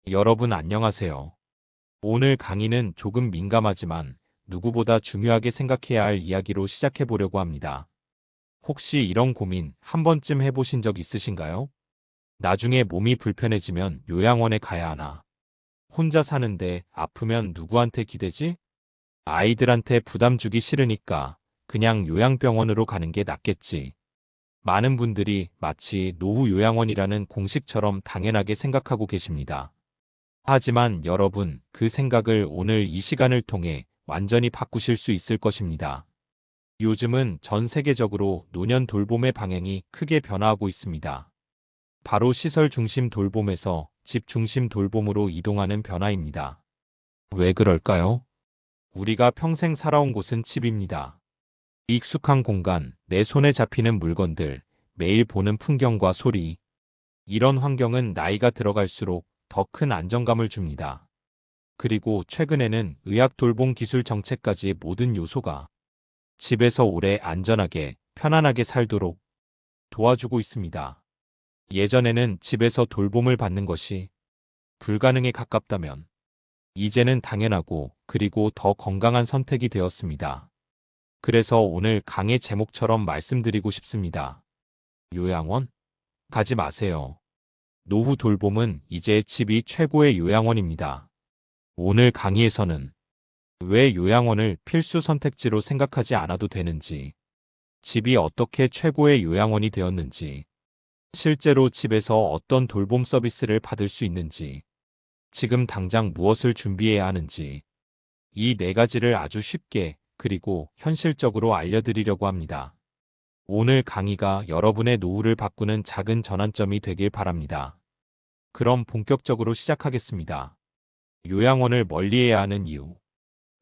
여러분 안녕하세요. 오늘 강의는 조금 민감하지만 누구보다 중요하게 생각해야 할 이야기로 시작해 보려고 합니다. 혹시 이런 고민 한 번쯤 해보신 적 있으신가요? 나중에 몸이 불편해지면 요양원에 가야 하나? 혼자 사는데 아프면 누구한테 기대지? 아이들한테 부담 주기 싫으니까 그냥 요양병원으로 가는 게 낫겠지. 많은 분들이 마치 노후 요양원이라는 공식처럼 당연하게 생각하고 계십니다. 하지만 여러분, 그 생각을 오늘 이 시간을 통해 완전히 바꾸실 수 있을 것입니다. 요즘은 전 세계적으로 노년 돌봄의 방향이 크게 변화하고 있습니다. 바로 시설 중심 돌봄에서 집 중심 돌봄으로 이동하는 변화입니다. 왜 그럴까요? 우리가 평생 살아온 곳은 집입니다. 익숙한 공간, 내 손에 잡히는 물건들, 매일 보는 풍경과 소리. 이런 환경은 나이가 들어갈수록 더 큰 안정감을 줍니다. 그리고 최근에는 의학 돌봄 기술 정책까지 모든 요소가 집에서 오래 안전하게, 편안하게 살도록 도와주고 있습니다. 예전에는 집에서 돌봄을 받는 것이 불가능에 가깝다면 이제는 당연하고 그리고 더 건강한 선택이 되었습니다. 그래서 오늘 강의 제목처럼 말씀드리고 싶습니다. 요양원? 가지 마세요. 노후 돌봄은 이제 집이 최고의 요양원입니다. 오늘 강의에서는 왜 요양원을 필수 선택지로 생각하지 않아도 되는지, 집이 어떻게 최고의 요양원이 되었는지, 실제로 집에서 어떤 돌봄 서비스를 받을 수 있는지, 지금 당장 무엇을 준비해야 하는지, 이 네 가지를 아주 쉽게 그리고 현실적으로 알려드리려고 합니다. 오늘 강의가 여러분의 노후를 바꾸는 작은 전환점이 되길 바랍니다. 그럼 본격적으로 시작하겠습니다. 요양원을 멀리해야 하는 이유.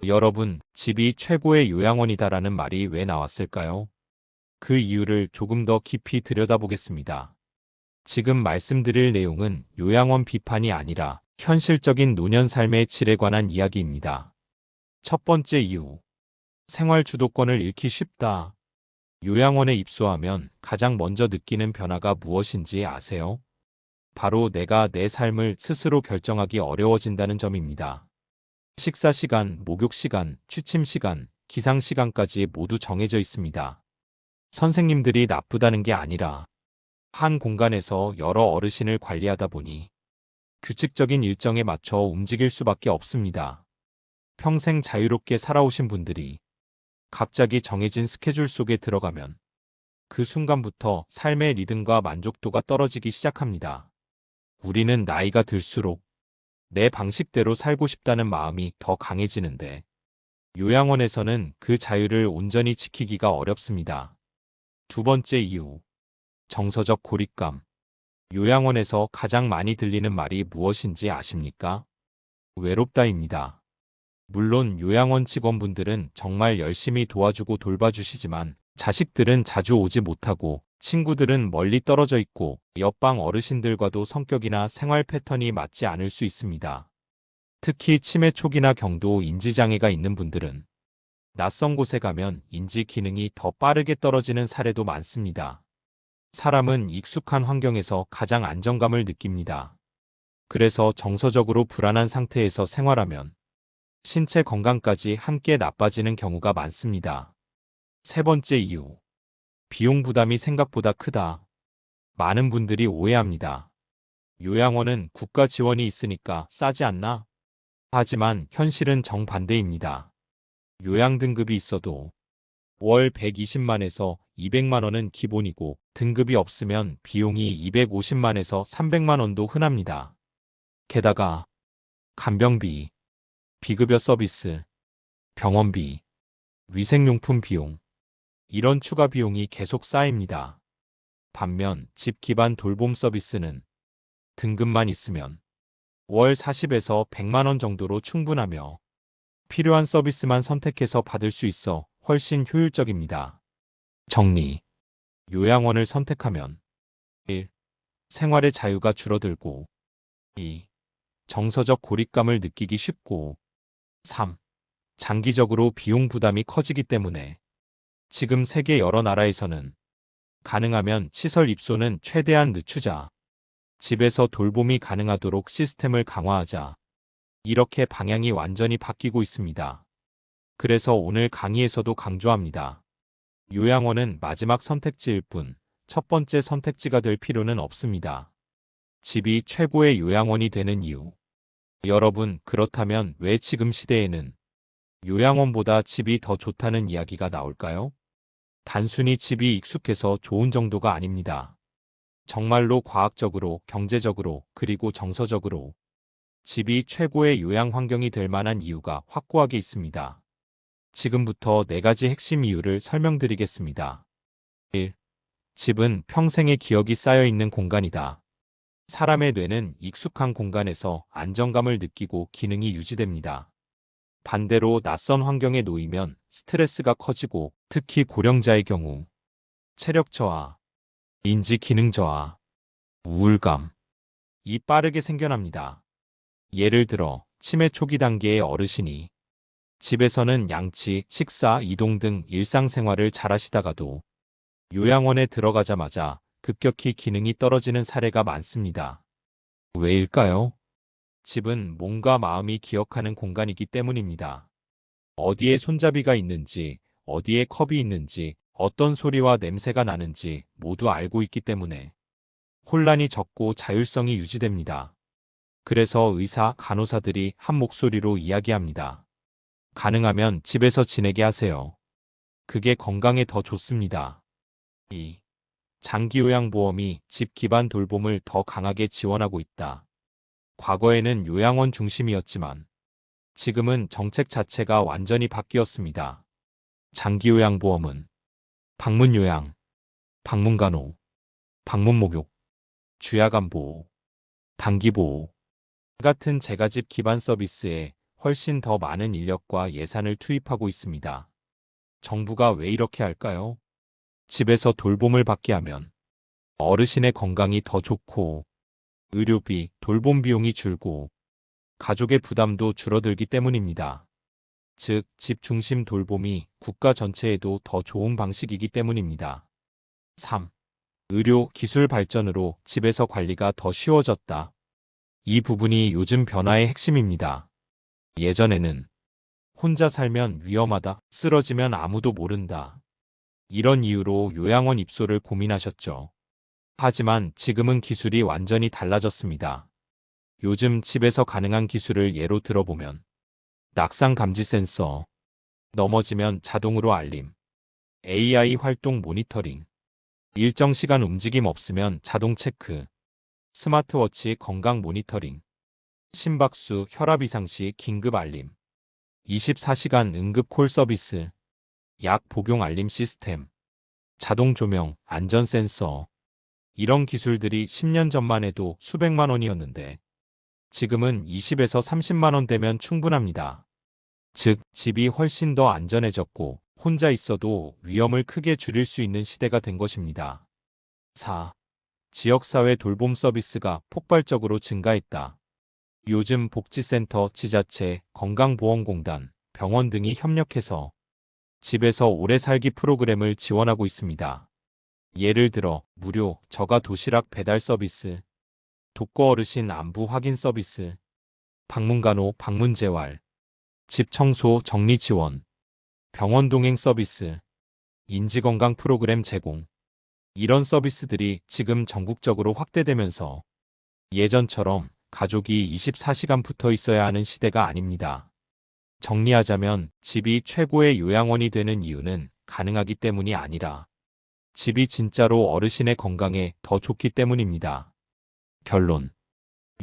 여러분, 집이 최고의 요양원이다라는 말이 왜 나왔을까요? 그 이유를 조금 더 깊이 들여다보겠습니다. 지금 말씀드릴 내용은 요양원 비판이 아니라 현실적인 노년 삶의 질에 관한 이야기입니다. 첫 번째 이유. 생활 주도권을 잃기 쉽다. 요양원에 입소하면 가장 먼저 느끼는 변화가 무엇인지 아세요? 바로 내가 내 삶을 스스로 결정하기 어려워진다는 점입니다. 식사 시간, 목욕 시간, 취침 시간, 기상 시간까지 모두 정해져 있습니다. 선생님들이 나쁘다는 게 아니라 한 공간에서 여러 어르신을 관리하다 보니 규칙적인 일정에 맞춰 움직일 수밖에 없습니다. 평생 자유롭게 살아오신 분들이 갑자기 정해진 스케줄 속에 들어가면 그 순간부터 삶의 리듬과 만족도가 떨어지기 시작합니다. 우리는 나이가 들수록 내 방식대로 살고 싶다는 마음이 더 강해지는데 요양원에서는 그 자유를 온전히 지키기가 어렵습니다. 두 번째 이유. 정서적 고립감. 요양원에서 가장 많이 들리는 말이 무엇인지 아십니까? 외롭다입니다. 물론 요양원 직원분들은 정말 열심히 도와주고 돌봐주시지만 자식들은 자주 오지 못하고 친구들은 멀리 떨어져 있고 옆방 어르신들과도 성격이나 생활 패턴이 맞지 않을 수 있습니다. 특히 치매 초기나 경도 인지장애가 있는 분들은 낯선 곳에 가면 인지 기능이 더 빠르게 떨어지는 사례도 많습니다. 사람은 익숙한 환경에서 가장 안정감을 느낍니다. 그래서 정서적으로 불안한 상태에서 생활하면 신체 건강까지 함께 나빠지는 경우가 많습니다. 세 번째 이유. 비용 부담이 생각보다 크다. 많은 분들이 오해합니다. 요양원은 국가 지원이 있으니까 싸지 않나? 하지만 현실은 정반대입니다. 요양 등급이 있어도 월 120만에서 200만 원은 기본이고 등급이 없으면 비용이 250만에서 300만 원도 흔합니다. 게다가 간병비, 비급여 서비스, 병원비, 위생용품 비용, 이런 추가 비용이 계속 쌓입니다. 반면 집 기반 돌봄 서비스는 등급만 있으면 월 40에서 100만 원 정도로 충분하며 필요한 서비스만 선택해서 받을 수 있어 훨씬 효율적입니다. 정리. 요양원을 선택하면 1. 생활의 자유가 줄어들고 2. 정서적 고립감을 느끼기 쉽고 3. 장기적으로 비용 부담이 커지기 때문에 지금 세계 여러 나라에서는 가능하면 시설 입소는 최대한 늦추자. 집에서 돌봄이 가능하도록 시스템을 강화하자. 이렇게 방향이 완전히 바뀌고 있습니다. 그래서 오늘 강의에서도 강조합니다. 요양원은 마지막 선택지일 뿐, 첫 번째 선택지가 될 필요는 없습니다. 집이 최고의 요양원이 되는 이유. 여러분, 그렇다면 왜 지금 시대에는 요양원보다 집이 더 좋다는 이야기가 나올까요? 단순히 집이 익숙해서 좋은 정도가 아닙니다. 정말로 과학적으로, 경제적으로, 그리고 정서적으로 집이 최고의 요양 환경이 될 만한 이유가 확고하게 있습니다. 지금부터 4가지 핵심 이유를 설명드리겠습니다. 1. 집은 평생의 기억이 쌓여 있는 공간이다. 사람의 뇌는 익숙한 공간에서 안정감을 느끼고 기능이 유지됩니다. 반대로 낯선 환경에 놓이면 스트레스가 커지고, 특히 고령자의 경우 체력 저하, 인지 기능 저하, 우울감 이 빠르게 생겨납니다. 예를 들어 치매 초기 단계의 어르신이 집에서는 양치, 식사, 이동 등 일상생활을 잘하시다가도 요양원에 들어가자마자 급격히 기능이 떨어지는 사례가 많습니다. 왜일까요? 집은 몸과 마음이 기억하는 공간이기 때문입니다. 어디에 손잡이가 있는지, 어디에 컵이 있는지, 어떤 소리와 냄새가 나는지 모두 알고 있기 때문에 혼란이 적고 자율성이 유지됩니다. 그래서 의사, 간호사들이 한 목소리로 이야기합니다. 가능하면 집에서 지내게 하세요. 그게 건강에 더 좋습니다. 2. 장기요양보험이 집 기반 돌봄을 더 강하게 지원하고 있다. 과거에는 요양원 중심이었지만 지금은 정책 자체가 완전히 바뀌었습니다. 장기요양보험은 방문요양, 방문간호, 방문목욕, 주야간보호, 단기보호 같은 재가집 기반 서비스에 훨씬 더 많은 인력과 예산을 투입하고 있습니다. 정부가 왜 이렇게 할까요? 집에서 돌봄을 받게 하면 어르신의 건강이 더 좋고 의료비, 돌봄 비용이 줄고 가족의 부담도 줄어들기 때문입니다. 즉, 집 중심 돌봄이 국가 전체에도 더 좋은 방식이기 때문입니다. 3. 의료 기술 발전으로 집에서 관리가 더 쉬워졌다. 이 부분이 요즘 변화의 핵심입니다. 예전에는 혼자 살면 위험하다, 쓰러지면 아무도 모른다. 이런 이유로 요양원 입소를 고민하셨죠. 하지만 지금은 기술이 완전히 달라졌습니다. 요즘 집에서 가능한 기술을 예로 들어보면 낙상 감지 센서, 넘어지면 자동으로 알림, AI 활동 모니터링, 일정 시간 움직임 없으면 자동 체크, 스마트워치 건강 모니터링, 심박수, 혈압 이상 시 긴급 알림, 24시간 응급 콜 서비스, 약 복용 알림 시스템, 자동 조명, 안전 센서. 이런 기술들이 10년 전만 해도 수백만 원이었는데 지금은 20에서 30만 원 되면 충분합니다. 즉, 집이 훨씬 더 안전해졌고 혼자 있어도 위험을 크게 줄일 수 있는 시대가 된 것입니다. 4. 지역사회 돌봄 서비스가 폭발적으로 증가했다. 요즘 복지센터, 지자체, 건강보험공단, 병원 등이 협력해서 집에서 오래 살기 프로그램을 지원하고 있습니다. 예를 들어 무료 저가 도시락 배달 서비스, 독거 어르신 안부 확인 서비스, 방문간호 방문재활, 집 청소 정리 지원, 병원 동행 서비스, 인지건강 프로그램 제공. 이런 서비스들이 지금 전국적으로 확대되면서 예전처럼 가족이 24시간 붙어 있어야 하는 시대가 아닙니다. 정리하자면 집이 최고의 요양원이 되는 이유는 가능하기 때문이 아니라 집이 진짜로 어르신의 건강에 더 좋기 때문입니다. 결론.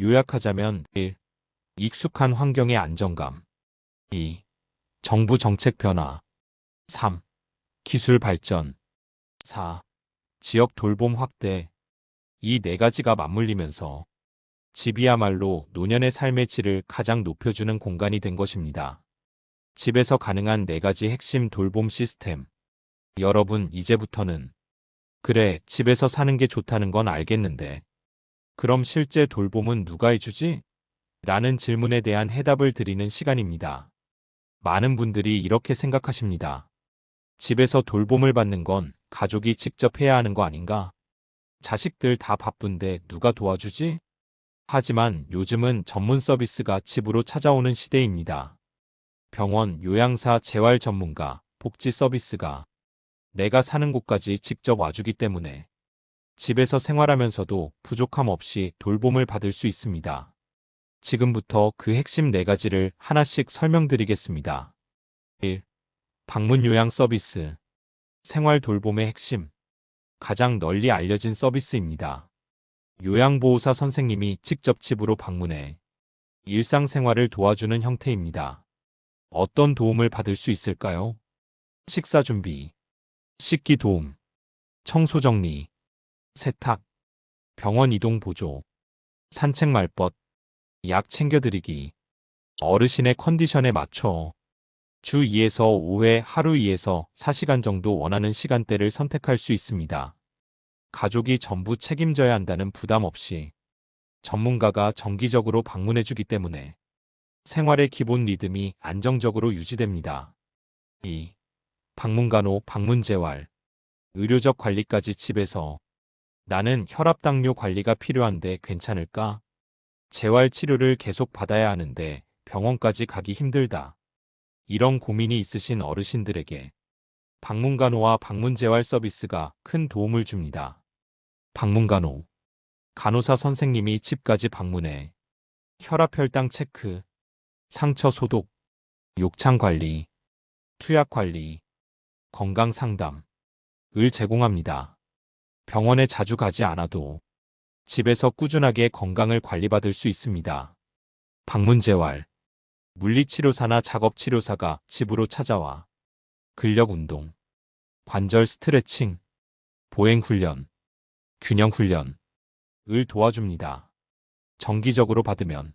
요약하자면 1. 익숙한 환경의 안정감. 2. 정부 정책 변화. 3. 기술 발전. 4. 지역 돌봄 확대. 이 4가지가 맞물리면서 집이야말로 노년의 삶의 질을 가장 높여주는 공간이 된 것입니다. 집에서 가능한 4가지 핵심 돌봄 시스템. 여러분, 이제부터는 그래, 집에서 사는 게 좋다는 건 알겠는데 그럼 실제 돌봄은 누가 해주지? 라는 질문에 대한 해답을 드리는 시간입니다. 많은 분들이 이렇게 생각하십니다. 집에서 돌봄을 받는 건 가족이 직접 해야 하는 거 아닌가? 자식들 다 바쁜데 누가 도와주지? 하지만 요즘은 전문 서비스가 집으로 찾아오는 시대입니다. 병원, 요양사, 재활 전문가, 복지 서비스가 내가 사는 곳까지 직접 와주기 때문에 집에서 생활하면서도 부족함 없이 돌봄을 받을 수 있습니다. 지금부터 그 핵심 4가지를 하나씩 설명드리겠습니다. 1. 방문 요양 서비스. 생활 돌봄의 핵심. 가장 널리 알려진 서비스입니다. 요양보호사 선생님이 직접 집으로 방문해 일상생활을 도와주는 형태입니다. 어떤 도움을 받을 수 있을까요? 식사 준비, 씻기 도움, 청소 정리, 세탁, 병원 이동 보조, 산책 말벗, 약 챙겨드리기, 어르신의 컨디션에 맞춰 주 2에서 5회 하루 2에서 4시간 정도 원하는 시간대를 선택할 수 있습니다. 가족이 전부 책임져야 한다는 부담 없이 전문가가 정기적으로 방문해주기 때문에 생활의 기본 리듬이 안정적으로 유지됩니다. 2. 방문간호 방문재활. 의료적 관리까지 집에서. 나는 혈압당뇨 관리가 필요한데 괜찮을까? 재활 치료를 계속 받아야 하는데 병원까지 가기 힘들다. 이런 고민이 있으신 어르신들에게 방문간호와 방문재활 서비스가 큰 도움을 줍니다. 방문간호. 간호사 선생님이 집까지 방문해 혈압 혈당 체크, 상처 소독, 욕창 관리, 투약 관리, 건강 상담을 제공합니다. 병원에 자주 가지 않아도 집에서 꾸준하게 건강을 관리받을 수 있습니다. 방문재활. 물리치료사나 작업치료사가 집으로 찾아와 근력 운동, 관절 스트레칭, 보행훈련, 균형훈련을 도와줍니다. 정기적으로 받으면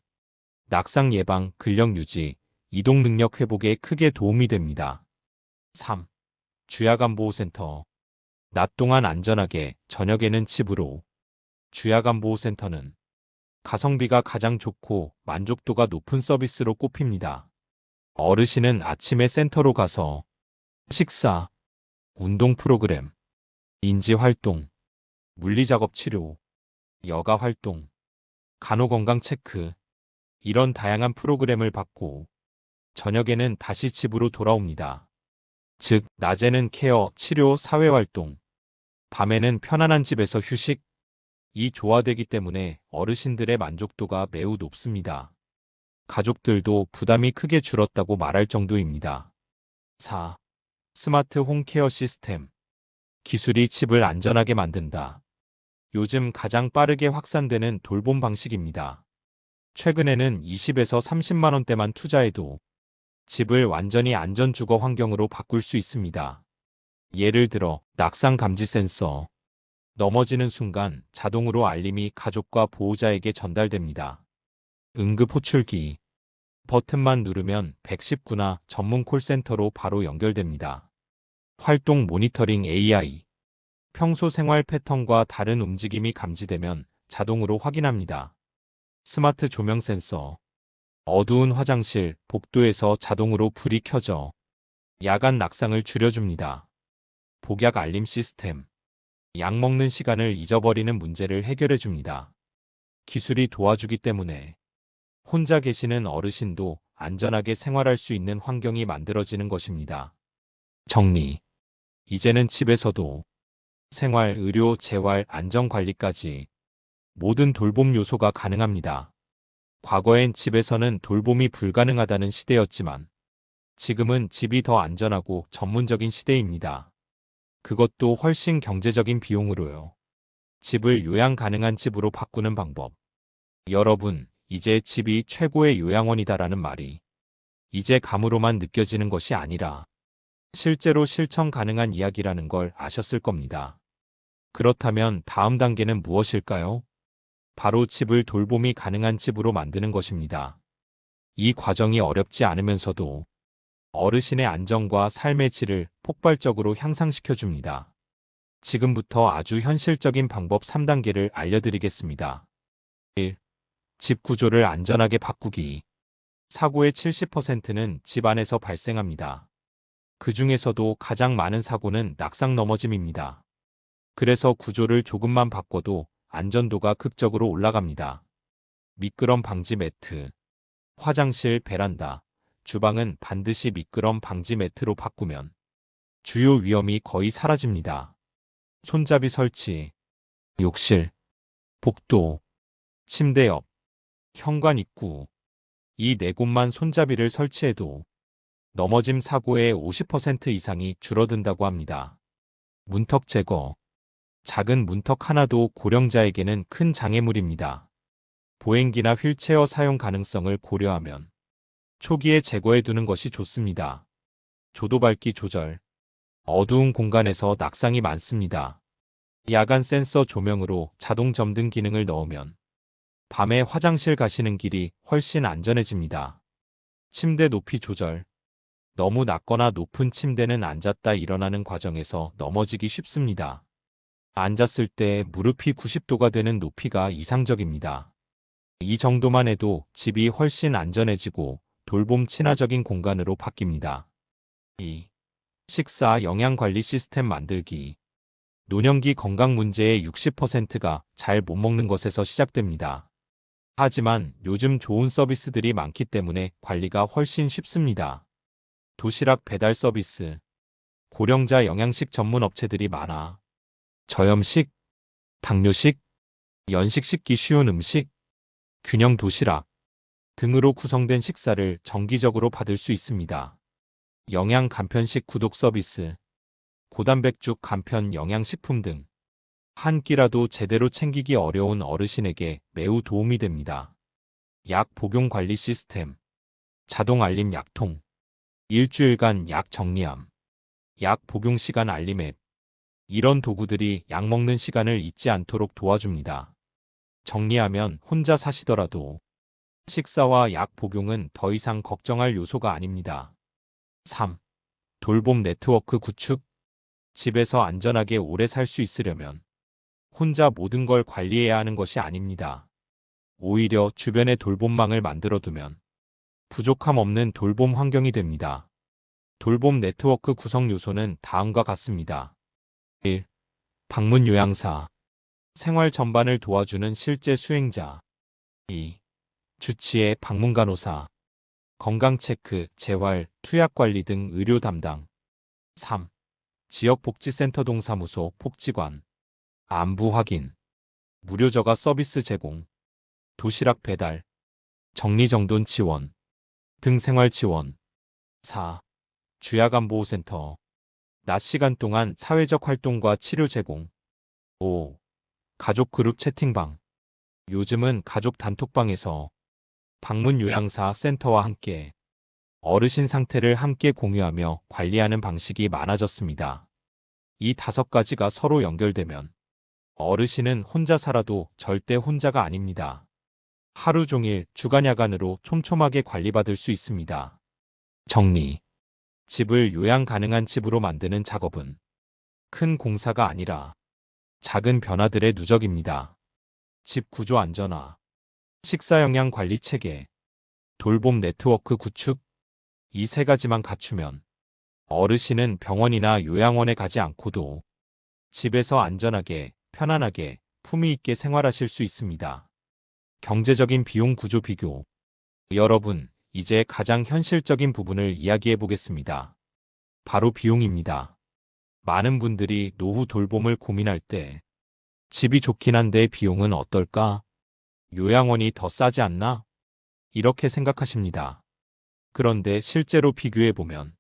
낙상 예방, 근력 유지, 이동 능력 회복에 크게 도움이 됩니다. 3. 주야간보호센터. 낮 동안 안전하게, 저녁에는 집으로. 주야간보호센터는 가성비가 가장 좋고 만족도가 높은 서비스로 꼽힙니다. 어르신은 아침에 센터로 가서 식사, 운동 프로그램, 인지활동, 물리작업 치료, 여가 활동, 간호건강 체크, 이런 다양한 프로그램을 받고 저녁에는 다시 집으로 돌아옵니다. 즉, 낮에는 케어, 치료, 사회활동, 밤에는 편안한 집에서 휴식, 이 조화되기 때문에 어르신들의 만족도가 매우 높습니다. 가족들도 부담이 크게 줄었다고 말할 정도입니다. 4. 스마트 홈케어 시스템. 기술이 집을 안전하게 만든다. 요즘 가장 빠르게 확산되는 돌봄 방식입니다. 최근에는 20에서 30만 원대만 투자해도 집을 완전히 안전주거 환경으로 바꿀 수 있습니다. 예를 들어 낙상 감지 센서. 넘어지는 순간 자동으로 알림이 가족과 보호자에게 전달됩니다. 응급 호출기. 버튼만 누르면 119나 전문 콜센터로 바로 연결됩니다. 활동 모니터링 AI. 평소 생활 패턴과 다른 움직임이 감지되면 자동으로 확인합니다. 스마트 조명 센서. 어두운 화장실, 복도에서 자동으로 불이 켜져 야간 낙상을 줄여줍니다. 복약 알림 시스템. 약 먹는 시간을 잊어버리는 문제를 해결해줍니다. 기술이 도와주기 때문에 혼자 계시는 어르신도 안전하게 생활할 수 있는 환경이 만들어지는 것입니다. 정리. 이제는 집에서도 생활, 의료, 재활, 안전관리까지 모든 돌봄 요소가 가능합니다. 과거엔 집에서는 돌봄이 불가능하다는 시대였지만 지금은 집이 더 안전하고 전문적인 시대입니다. 그것도 훨씬 경제적인 비용으로요. 집을 요양 가능한 집으로 바꾸는 방법. 여러분, 이제 집이 최고의 요양원이다라는 말이 이제 감으로만 느껴지는 것이 아니라 실제로 실천 가능한 이야기라는 걸 아셨을 겁니다. 그렇다면 다음 단계는 무엇일까요? 바로 집을 돌봄이 가능한 집으로 만드는 것입니다. 이 과정이 어렵지 않으면서도 어르신의 안정과 삶의 질을 폭발적으로 향상시켜줍니다. 지금부터 아주 현실적인 방법 3단계를 알려드리겠습니다. 1. 집 구조를 안전하게 바꾸기. 사고의 70%는 집 안에서 발생합니다. 그 중에서도 가장 많은 사고는 낙상 넘어짐입니다. 그래서 구조를 조금만 바꿔도 안전도가 극적으로 올라갑니다. 미끄럼 방지 매트, 화장실, 베란다, 주방은 반드시 미끄럼 방지 매트로 바꾸면 주요 위험이 거의 사라집니다. 손잡이 설치, 욕실, 복도, 침대 옆, 현관 입구, 이 네 곳만 손잡이를 설치해도 넘어짐 사고의 50% 이상이 줄어든다고 합니다. 문턱 제거, 작은 문턱 하나도 고령자에게는 큰 장애물입니다. 보행기나 휠체어 사용 가능성을 고려하면 초기에 제거해 두는 것이 좋습니다. 조도 밝기 조절, 어두운 공간에서 낙상이 많습니다. 야간 센서 조명으로 자동 점등 기능을 넣으면 밤에 화장실 가시는 길이 훨씬 안전해집니다. 침대 높이 조절, 너무 낮거나 높은 침대는 앉았다 일어나는 과정에서 넘어지기 쉽습니다. 앉았을 때 무릎이 90도가 되는 높이가 이상적입니다. 이 정도만 해도 집이 훨씬 안전해지고 돌봄 친화적인 공간으로 바뀝니다. 2. 식사 영양관리 시스템 만들기. 노년기 건강 문제의 60%가 잘 못 먹는 것에서 시작됩니다. 하지만 요즘 좋은 서비스들이 많기 때문에 관리가 훨씬 쉽습니다. 도시락 배달 서비스, 고령자 영양식 전문 업체들이 많아 저염식, 당뇨식, 연식 씻기 쉬운 음식, 균형 도시락 등으로 구성된 식사를 정기적으로 받을 수 있습니다. 영양 간편식 구독 서비스, 고단백죽 간편 영양식품 등 한 끼라도 제대로 챙기기 어려운 어르신에게 매우 도움이 됩니다. 약 복용 관리 시스템, 자동 알림 약통, 일주일간 약 정리함, 약 복용 시간 알림 앱, 이런 도구들이 약 먹는 시간을 잊지 않도록 도와줍니다. 정리하면 혼자 사시더라도 식사와 약 복용은 더 이상 걱정할 요소가 아닙니다. 3. 돌봄 네트워크 구축. 집에서 안전하게 오래 살 수 있으려면 혼자 모든 걸 관리해야 하는 것이 아닙니다. 오히려 주변에 돌봄망을 만들어두면 부족함 없는 돌봄 환경이 됩니다. 돌봄 네트워크 구성 요소는 다음과 같습니다. 1. 방문 요양사. 생활 전반을 도와주는 실제 수행자. 2. 주치의 방문 간호사. 건강 체크, 재활, 투약 관리 등 의료 담당. 3. 지역복지센터 동사무소 복지관. 안부 확인, 무료 저가 서비스 제공, 도시락 배달, 정리정돈 지원 등 생활 지원. 4. 주야간보호센터. 낮 시간 동안 사회적 활동과 치료 제공. 5. 가족 그룹 채팅방. 요즘은 가족 단톡방에서 방문 요양사 센터와 함께 어르신 상태를 함께 공유하며 관리하는 방식이 많아졌습니다. 이 5가지가 서로 연결되면 어르신은 혼자 살아도 절대 혼자가 아닙니다. 하루 종일 주간 야간으로 촘촘하게 관리받을 수 있습니다. 정리. 집을 요양 가능한 집으로 만드는 작업은 큰 공사가 아니라 작은 변화들의 누적입니다. 집 구조 안전화, 식사 영양 관리 체계, 돌봄 네트워크 구축, 이 3가지만 갖추면 어르신은 병원이나 요양원에 가지 않고도 집에서 안전하게 편안하게 품위 있게 생활하실 수 있습니다. 경제적인 비용 구조 비교. 여러분, 이제 가장 현실적인 부분을 이야기해 보겠습니다. 바로 비용입니다. 많은 분들이 노후 돌봄을 고민할 때 집이 좋긴 한데 비용은 어떨까? 요양원이 더 싸지 않나? 이렇게 생각하십니다. 그런데 실제로 비교해 보면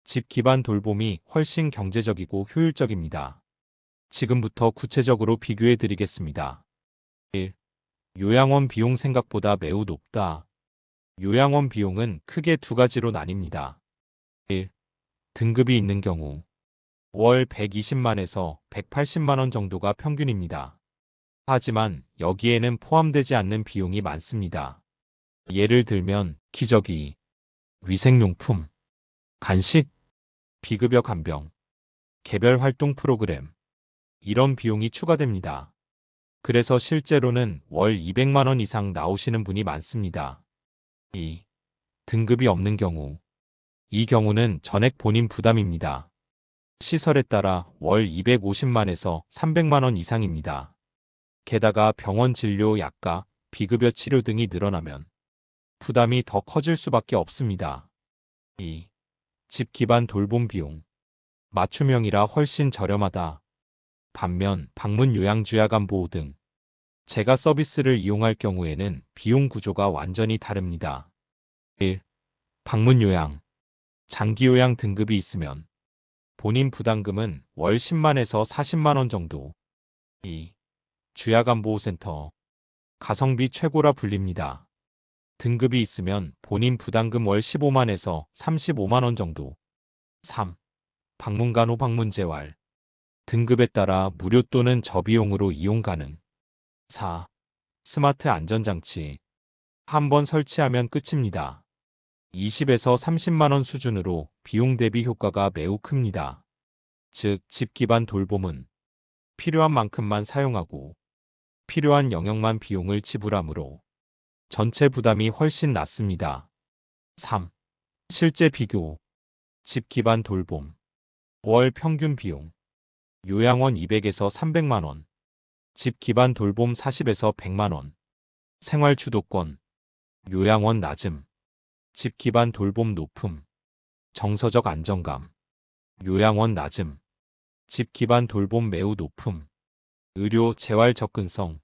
집 기반 돌봄이 훨씬 경제적이고 효율적입니다. 지금부터 구체적으로 비교해 드리겠습니다. 1. 요양원 비용 생각보다 매우 높다. 요양원 비용은 크게 2가지로 나뉩니다. 1. 등급이 있는 경우 월 120만에서 180만 원 정도가 평균입니다. 하지만 여기에는 포함되지 않는 비용이 많습니다. 예를 들면 기저귀, 위생용품, 간식, 비급여 간병, 개별 활동 프로그램, 이런 비용이 추가됩니다. 그래서 실제로는 월 200만 원 이상 나오시는 분이 많습니다. 2. 등급이 없는 경우. 이 경우는 전액 본인 부담입니다. 시설에 따라 월 250만에서 300만 원 이상입니다. 게다가 병원 진료, 약가, 비급여 치료 등이 늘어나면 부담이 더 커질 수밖에 없습니다. 2. 집 기반 돌봄 비용. 맞춤형이라 훨씬 저렴하다. 반면 방문 요양주야간 보호 등 재가 서비스를 이용할 경우에는 비용 구조가 완전히 다릅니다. 1. 방문 요양. 장기 요양 등급이 있으면 본인 부담금은 월 10만에서 40만 원 정도. 2. 주야간보호센터. 가성비 최고라 불립니다. 등급이 있으면 본인 부담금 월 15만에서 35만 원 정도. 3. 방문간호 방문재활. 등급에 따라 무료 또는 저비용으로 이용 가능. 4. 스마트 안전장치. 한번 설치하면 끝입니다. 20에서 30만 원 수준으로 비용 대비 효과가 매우 큽니다. 즉, 집 기반 돌봄은 필요한 만큼만 사용하고 필요한 영역만 비용을 지불하므로 전체 부담이 훨씬 낮습니다. 3. 실제 비교. 집 기반 돌봄. 월 평균 비용. 요양원 200에서 300만 원. 집 기반 돌봄 40에서 100만 원. 생활 주도권. 요양원 낮음. 집 기반 돌봄 높음. 정서적 안정감. 요양원 낮음. 집 기반 돌봄 매우 높음. 의료 재활 접근성.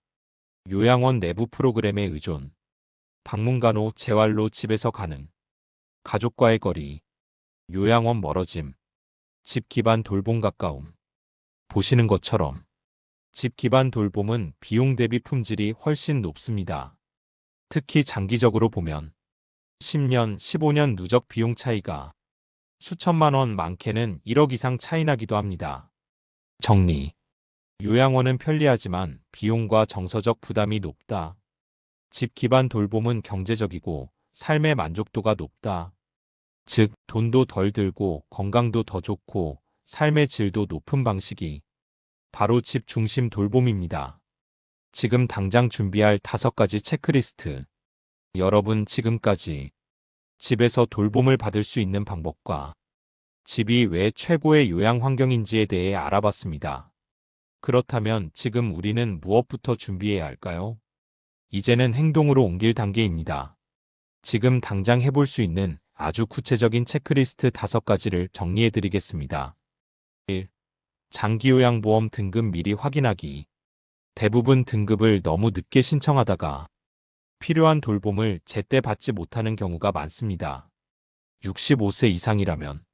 요양원 내부 프로그램에 의존. 방문간호 재활로 집에서 가능. 가족과의 거리. 요양원 멀어짐. 집 기반 돌봄 가까움. 보시는 것처럼 집 기반 돌봄은 비용 대비 품질이 훨씬 높습니다. 특히 장기적으로 보면 10년, 15년 누적 비용 차이가 수천만 원, 많게는 1억 이상 차이 나기도 합니다. 정리. 요양원은 편리하지만 비용과 정서적 부담이 높다. 집 기반 돌봄은 경제적이고 삶의 만족도가 높다. 즉, 돈도 덜 들고 건강도 더 좋고 삶의 질도 높은 방식이 바로 집 중심 돌봄입니다. 지금 당장 준비할 5가지 체크리스트. 여러분, 지금까지 집에서 돌봄을 받을 수 있는 방법과 집이 왜 최고의 요양 환경인지에 대해 알아봤습니다. 그렇다면 지금 우리는 무엇부터 준비해야 할까요? 이제는 행동으로 옮길 단계입니다. 지금 당장 해볼 수 있는 아주 구체적인 체크리스트 5가지를 정리해드리겠습니다. 1. 장기요양보험 등급 미리 확인하기. 대부분 등급을 너무 늦게 신청하다가 필요한 돌봄을 제때 받지 못하는 경우가 많습니다. 65세 이상이라면,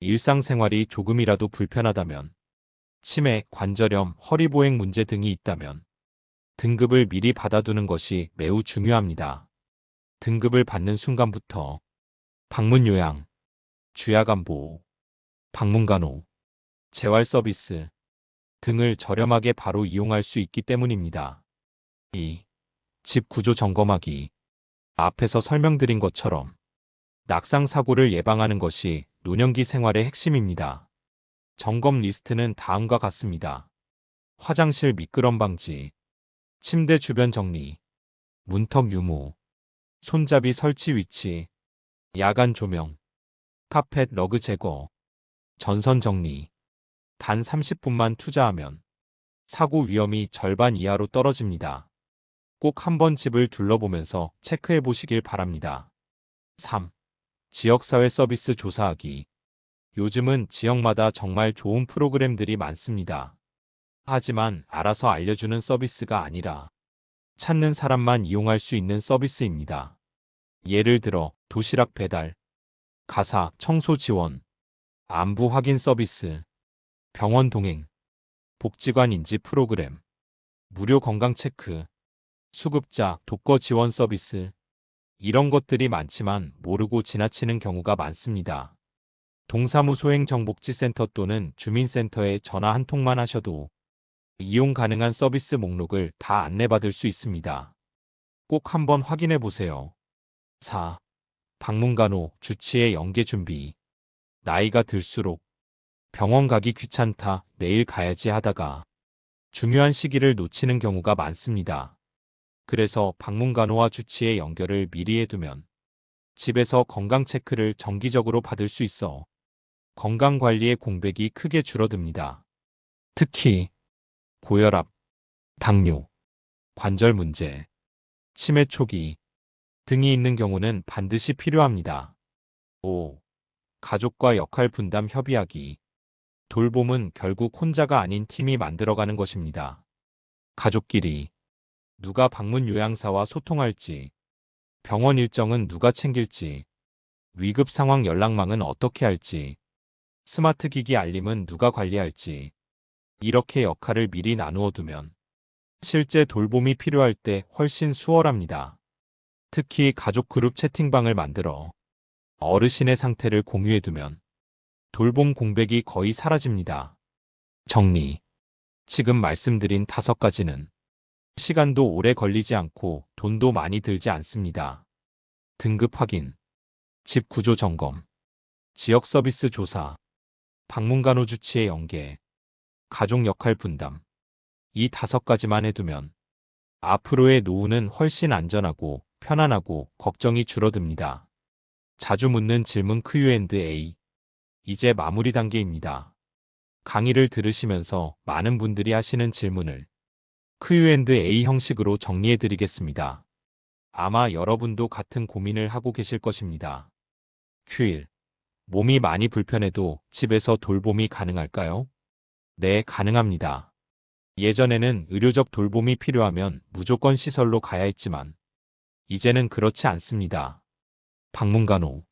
일상생활이 조금이라도 불편하다면, 치매, 관절염, 허리보행 문제 등이 있다면 등급을 미리 받아두는 것이 매우 중요합니다. 등급을 받는 순간부터 방문요양, 주야간보호, 방문간호, 재활서비스 등을 저렴하게 바로 이용할 수 있기 때문입니다. 2. 집 구조 점검하기. 앞에서 설명드린 것처럼 낙상 사고를 예방하는 것이 노년기 생활의 핵심입니다. 점검 리스트는 다음과 같습니다. 화장실 미끄럼 방지, 침대 주변 정리, 문턱 유무, 손잡이 설치 위치, 야간 조명, 카펫 러그 제거, 전선 정리. 단 30분만 투자하면 사고 위험이 절반 이하로 떨어집니다. 꼭 한번 집을 둘러보면서 체크해 보시길 바랍니다. 3. 지역사회 서비스 조사하기. 요즘은 지역마다 정말 좋은 프로그램들이 많습니다. 하지만 알아서 알려주는 서비스가 아니라 찾는 사람만 이용할 수 있는 서비스입니다. 예를 들어 도시락 배달, 가사, 청소 지원, 안부 확인 서비스, 병원 동행, 복지관 인지 프로그램, 무료 건강 체크, 수급자, 독거 지원 서비스. 이런 것들이 많지만 모르고 지나치는 경우가 많습니다. 동사무소 행정복지센터 또는 주민센터에 전화 한 통만 하셔도 이용 가능한 서비스 목록을 다 안내받을 수 있습니다. 꼭 한번 확인해 보세요. 4. 방문간호, 주치의 연계 준비. 나이가 들수록 병원 가기 귀찮다, 내일 가야지 하다가 중요한 시기를 놓치는 경우가 많습니다. 그래서 방문간호와 주치의 연결을 미리 해두면 집에서 건강 체크를 정기적으로 받을 수 있어 건강관리의 공백이 크게 줄어듭니다. 특히 고혈압, 당뇨, 관절 문제, 치매 초기 등이 있는 경우는 반드시 필요합니다. 5. 가족과 역할 분담 협의하기. 돌봄은 결국 혼자가 아닌 팀이 만들어가는 것입니다. 가족끼리 누가 방문 요양사와 소통할지, 병원 일정은 누가 챙길지, 위급 상황 연락망은 어떻게 할지, 스마트 기기 알림은 누가 관리할지, 이렇게 역할을 미리 나누어 두면 실제 돌봄이 필요할 때 훨씬 수월합니다. 특히 가족 그룹 채팅방을 만들어 어르신의 상태를 공유해 두면 돌봄 공백이 거의 사라집니다. 정리. 지금 말씀드린 5가지는 시간도 오래 걸리지 않고 돈도 많이 들지 않습니다. 등급 확인, 집 구조 점검, 지역 서비스 조사, 방문간호 주치의 연계, 가족 역할 분담. 이 5가지만 해두면 앞으로의 노후는 훨씬 안전하고 편안하고 걱정이 줄어듭니다. 자주 묻는 질문 Q&A. 이제 마무리 단계입니다. 강의를 들으시면서 많은 분들이 하시는 질문을 Q&A 형식으로 정리해 드리겠습니다. 아마 여러분도 같은 고민을 하고 계실 것입니다. Q1. 몸이 많이 불편해도 집에서 돌봄이 가능할까요? 네, 가능합니다. 예전에는 의료적 돌봄이 필요하면 무조건 시설로 가야 했지만 이제는 그렇지 않습니다. 방문간호,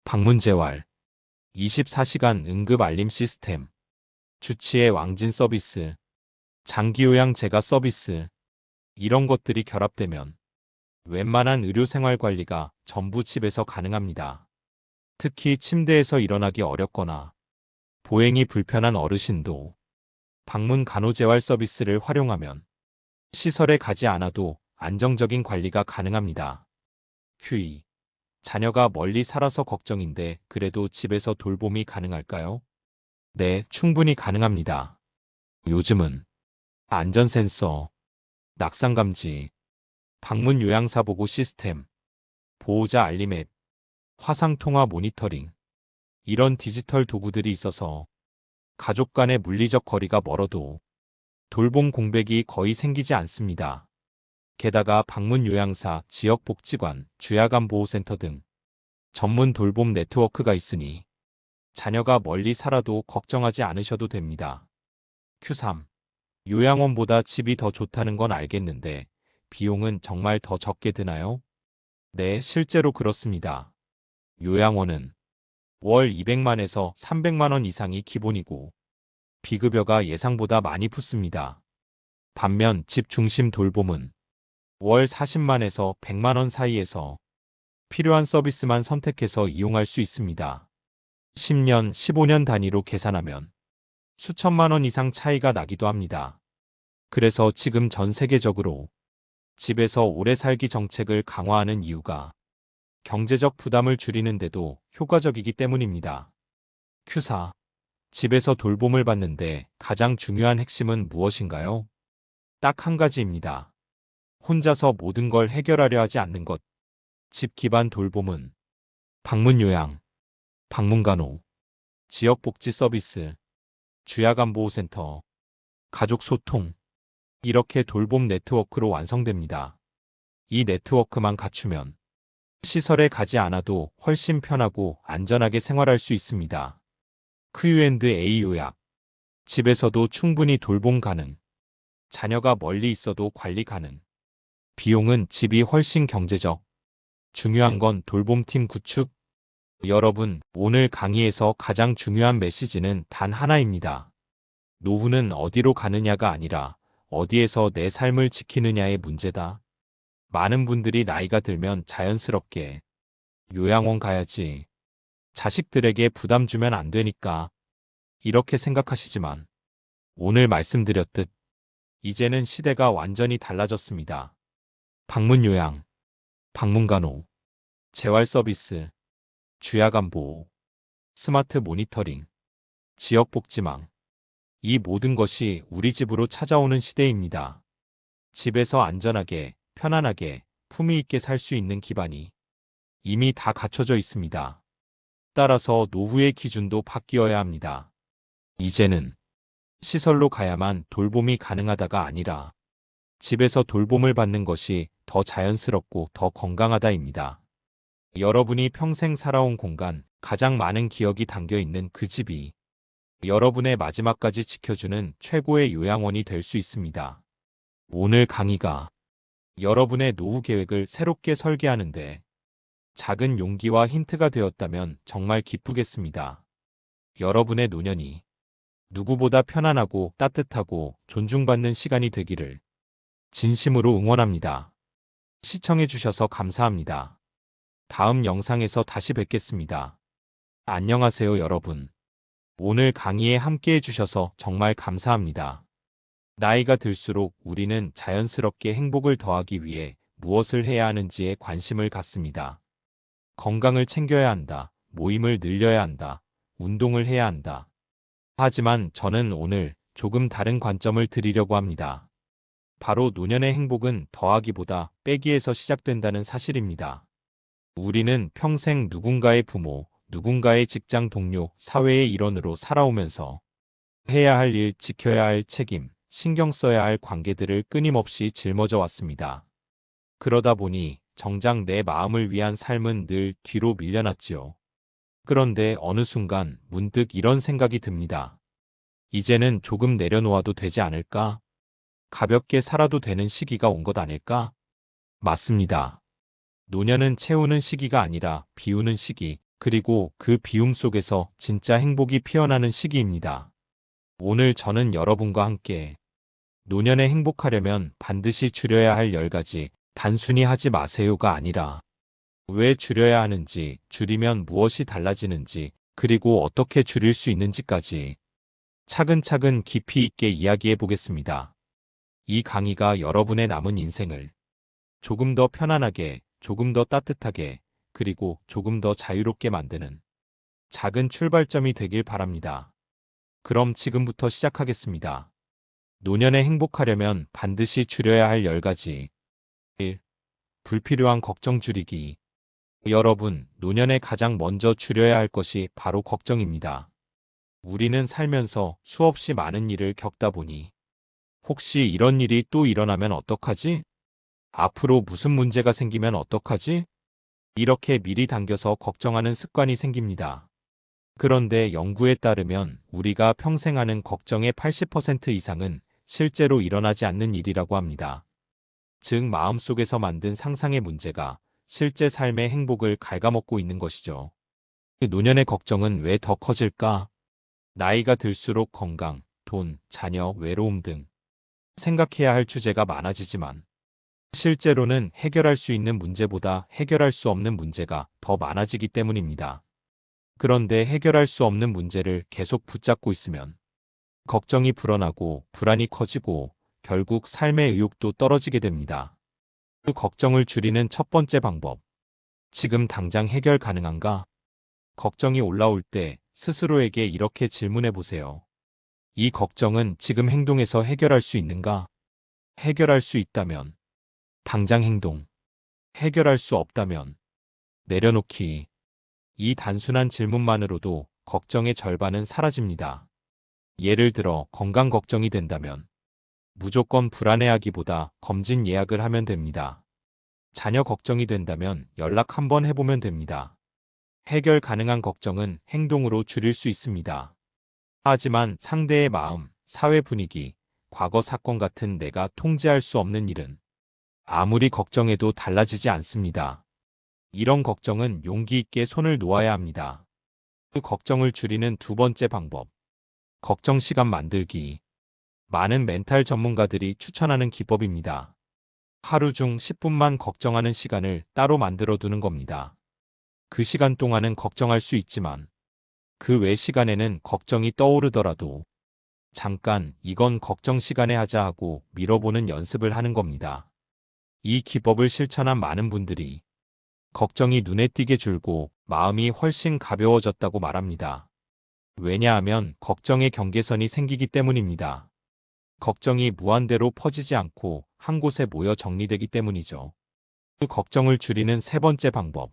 방문재활, 24시간 응급 알림 시스템, 주치의 왕진 서비스, 장기요양 재가 서비스, 이런 것들이 결합되면 웬만한 의료생활 관리가 전부 집에서 가능합니다. 특히 침대에서 일어나기 어렵거나 보행이 불편한 어르신도 방문 간호재활 서비스를 활용하면 시설에 가지 않아도 안정적인 관리가 가능합니다. Q2. 자녀가 멀리 살아서 걱정인데 그래도 집에서 돌봄이 가능할까요? 네, 충분히 가능합니다. 요즘은 안전 센서, 낙상 감지, 방문 요양사 보고 시스템, 보호자 알림 앱, 화상 통화 모니터링, 이런 디지털 도구들이 있어서 가족 간의 물리적 거리가 멀어도 돌봄 공백이 거의 생기지 않습니다. 게다가 방문 요양사, 지역복지관, 주야간보호센터 등 전문 돌봄 네트워크가 있으니 자녀가 멀리 살아도 걱정하지 않으셔도 됩니다. Q3. 요양원보다 집이 더 좋다는 건 알겠는데 비용은 정말 더 적게 드나요? 네, 실제로 그렇습니다. 요양원은 월 200만에서 300만 원 이상이 기본이고 비급여가 예상보다 많이 붙습니다. 반면 집 중심 돌봄은 월 40만에서 100만 원 사이에서 필요한 서비스만 선택해서 이용할 수 있습니다. 10년, 15년 단위로 계산하면 수천만 원 이상 차이가 나기도 합니다. 그래서 지금 전 세계적으로 집에서 오래 살기 정책을 강화하는 이유가 경제적 부담을 줄이는데도 효과적이기 때문입니다. Q4. 집에서 돌봄을 받는데 가장 중요한 핵심은 무엇인가요? 딱 한 가지입니다. 혼자서 모든 걸 해결하려 하지 않는 것. 집 기반 돌봄은 방문 요양, 방문간호, 지역복지 서비스, 주야간보호센터, 가족 소통, 이렇게 돌봄 네트워크로 완성됩니다. 이 네트워크만 갖추면 시설에 가지 않아도 훨씬 편하고 안전하게 생활할 수 있습니다. Q&A 요약. 집에서도 충분히 돌봄 가능. 자녀가 멀리 있어도 관리 가능. 비용은 집이 훨씬 경제적. 중요한 건 돌봄팀 구축. 여러분, 오늘 강의에서 가장 중요한 메시지는 단 하나입니다. 노후는 어디로 가느냐가 아니라 어디에서 내 삶을 지키느냐의 문제다. 많은 분들이 나이가 들면 자연스럽게 요양원 가야지, 자식들에게 부담 주면 안 되니까 이렇게 생각하시지만 오늘 말씀드렸듯 이제는 시대가 완전히 달라졌습니다. 방문 요양, 방문간호, 재활 서비스, 주야간 보호, 스마트 모니터링, 지역복지망, 이 모든 것이 우리 집으로 찾아오는 시대입니다. 집에서 안전하게, 편안하게, 품위 있게 살 수 있는 기반이 이미 다 갖춰져 있습니다. 따라서 노후의 기준도 바뀌어야 합니다. 이제는 시설로 가야만 돌봄이 가능하다가 아니라 집에서 돌봄을 받는 것이 더 자연스럽고 더 건강하다입니다. 여러분이 평생 살아온 공간, 가장 많은 기억이 담겨 있는 그 집이 여러분의 마지막까지 지켜주는 최고의 요양원이 될 수 있습니다. 오늘 강의가 여러분의 노후 계획을 새롭게 설계하는데 작은 용기와 힌트가 되었다면 정말 기쁘겠습니다. 여러분의 노년이 누구보다 편안하고 따뜻하고 존중받는 시간이 되기를 진심으로 응원합니다. 시청해주셔서 감사합니다. 다음 영상에서 다시 뵙겠습니다. 안녕하세요, 여러분. 오늘 강의에 함께 해주셔서 정말 감사합니다. 나이가 들수록 우리는 자연스럽게 행복을 더하기 위해 무엇을 해야 하는지에 관심을 갖습니다. 건강을 챙겨야 한다. 모임을 늘려야 한다. 운동을 해야 한다. 하지만 저는 오늘 조금 다른 관점을 드리려고 합니다. 바로 노년의 행복은 더하기보다 빼기에서 시작된다는 사실입니다. 우리는 평생 누군가의 부모, 누군가의 직장 동료, 사회의 일원으로 살아오면서 해야 할 일, 지켜야 할 책임, 신경 써야 할 관계들을 끊임없이 짊어져 왔습니다. 그러다 보니 정작 내 마음을 위한 삶은 늘 뒤로 밀려났지요. 그런데 어느 순간 문득 이런 생각이 듭니다. 이제는 조금 내려놓아도 되지 않을까? 가볍게 살아도 되는 시기가 온 것 아닐까? 맞습니다. 노년은 채우는 시기가 아니라 비우는 시기, 그리고 그 비움 속에서 진짜 행복이 피어나는 시기입니다. 오늘 저는 여러분과 함께 노년에 행복하려면 반드시 줄여야 할 10가지, 단순히 하지 마세요가 아니라 왜 줄여야 하는지, 줄이면 무엇이 달라지는지, 그리고 어떻게 줄일 수 있는지까지 차근차근 깊이 있게 이야기해 보겠습니다. 이 강의가 여러분의 남은 인생을 조금 더 편안하게, 조금 더 따뜻하게, 그리고 조금 더 자유롭게 만드는 작은 출발점이 되길 바랍니다. 그럼 지금부터 시작하겠습니다. 노년에 행복하려면 반드시 줄여야 할 10가지. 1. 불필요한 걱정 줄이기. 여러분, 노년에 가장 먼저 줄여야 할 것이 바로 걱정입니다. 우리는 살면서 수없이 많은 일을 겪다 보니 혹시 이런 일이 또 일어나면 어떡하지? 앞으로 무슨 문제가 생기면 어떡하지? 이렇게 미리 당겨서 걱정하는 습관이 생깁니다. 그런데 연구에 따르면 우리가 평생 하는 걱정의 80% 이상은 실제로 일어나지 않는 일이라고 합니다. 즉, 마음속에서 만든 상상의 문제가 실제 삶의 행복을 갉아먹고 있는 것이죠. 노년의 걱정은 왜 더 커질까? 나이가 들수록 건강, 돈, 자녀, 외로움 등 생각해야 할 주제가 많아지지만 실제로는 해결할 수 있는 문제보다 해결할 수 없는 문제가 더 많아지기 때문입니다. 그런데 해결할 수 없는 문제를 계속 붙잡고 있으면 걱정이 불어나고 불안이 커지고 결국 삶의 의욕도 떨어지게 됩니다. 그 걱정을 줄이는 첫 번째 방법. 지금 당장 해결 가능한가? 걱정이 올라올 때 스스로에게 이렇게 질문해 보세요. 이 걱정은 지금 행동에서 해결할 수 있는가? 해결할 수 있다면 당장 행동. 해결할 수 없다면 내려놓기. 이 단순한 질문만으로도 걱정의 절반은 사라집니다. 예를 들어 건강 걱정이 된다면 무조건 불안해하기보다 검진 예약을 하면 됩니다. 자녀 걱정이 된다면 연락 한번 해보면 됩니다. 해결 가능한 걱정은 행동으로 줄일 수 있습니다. 하지만 상대의 마음, 사회 분위기, 과거 사건 같은 내가 통제할 수 없는 일은 아무리 걱정해도 달라지지 않습니다. 이런 걱정은 용기 있게 손을 놓아야 합니다. 그 걱정을 줄이는 두 번째 방법. 걱정 시간 만들기. 많은 멘탈 전문가들이 추천하는 기법입니다. 하루 중 10분만 걱정하는 시간을 따로 만들어 두는 겁니다. 그 시간 동안은 걱정할 수 있지만 그 외 시간에는 걱정이 떠오르더라도 잠깐 이건 걱정 시간에 하자 하고 미뤄보는 연습을 하는 겁니다. 이 기법을 실천한 많은 분들이 걱정이 눈에 띄게 줄고 마음이 훨씬 가벼워졌다고 말합니다. 왜냐하면 걱정의 경계선이 생기기 때문입니다. 걱정이 무한대로 퍼지지 않고 한 곳에 모여 정리되기 때문이죠. 그 걱정을 줄이는 세 번째 방법.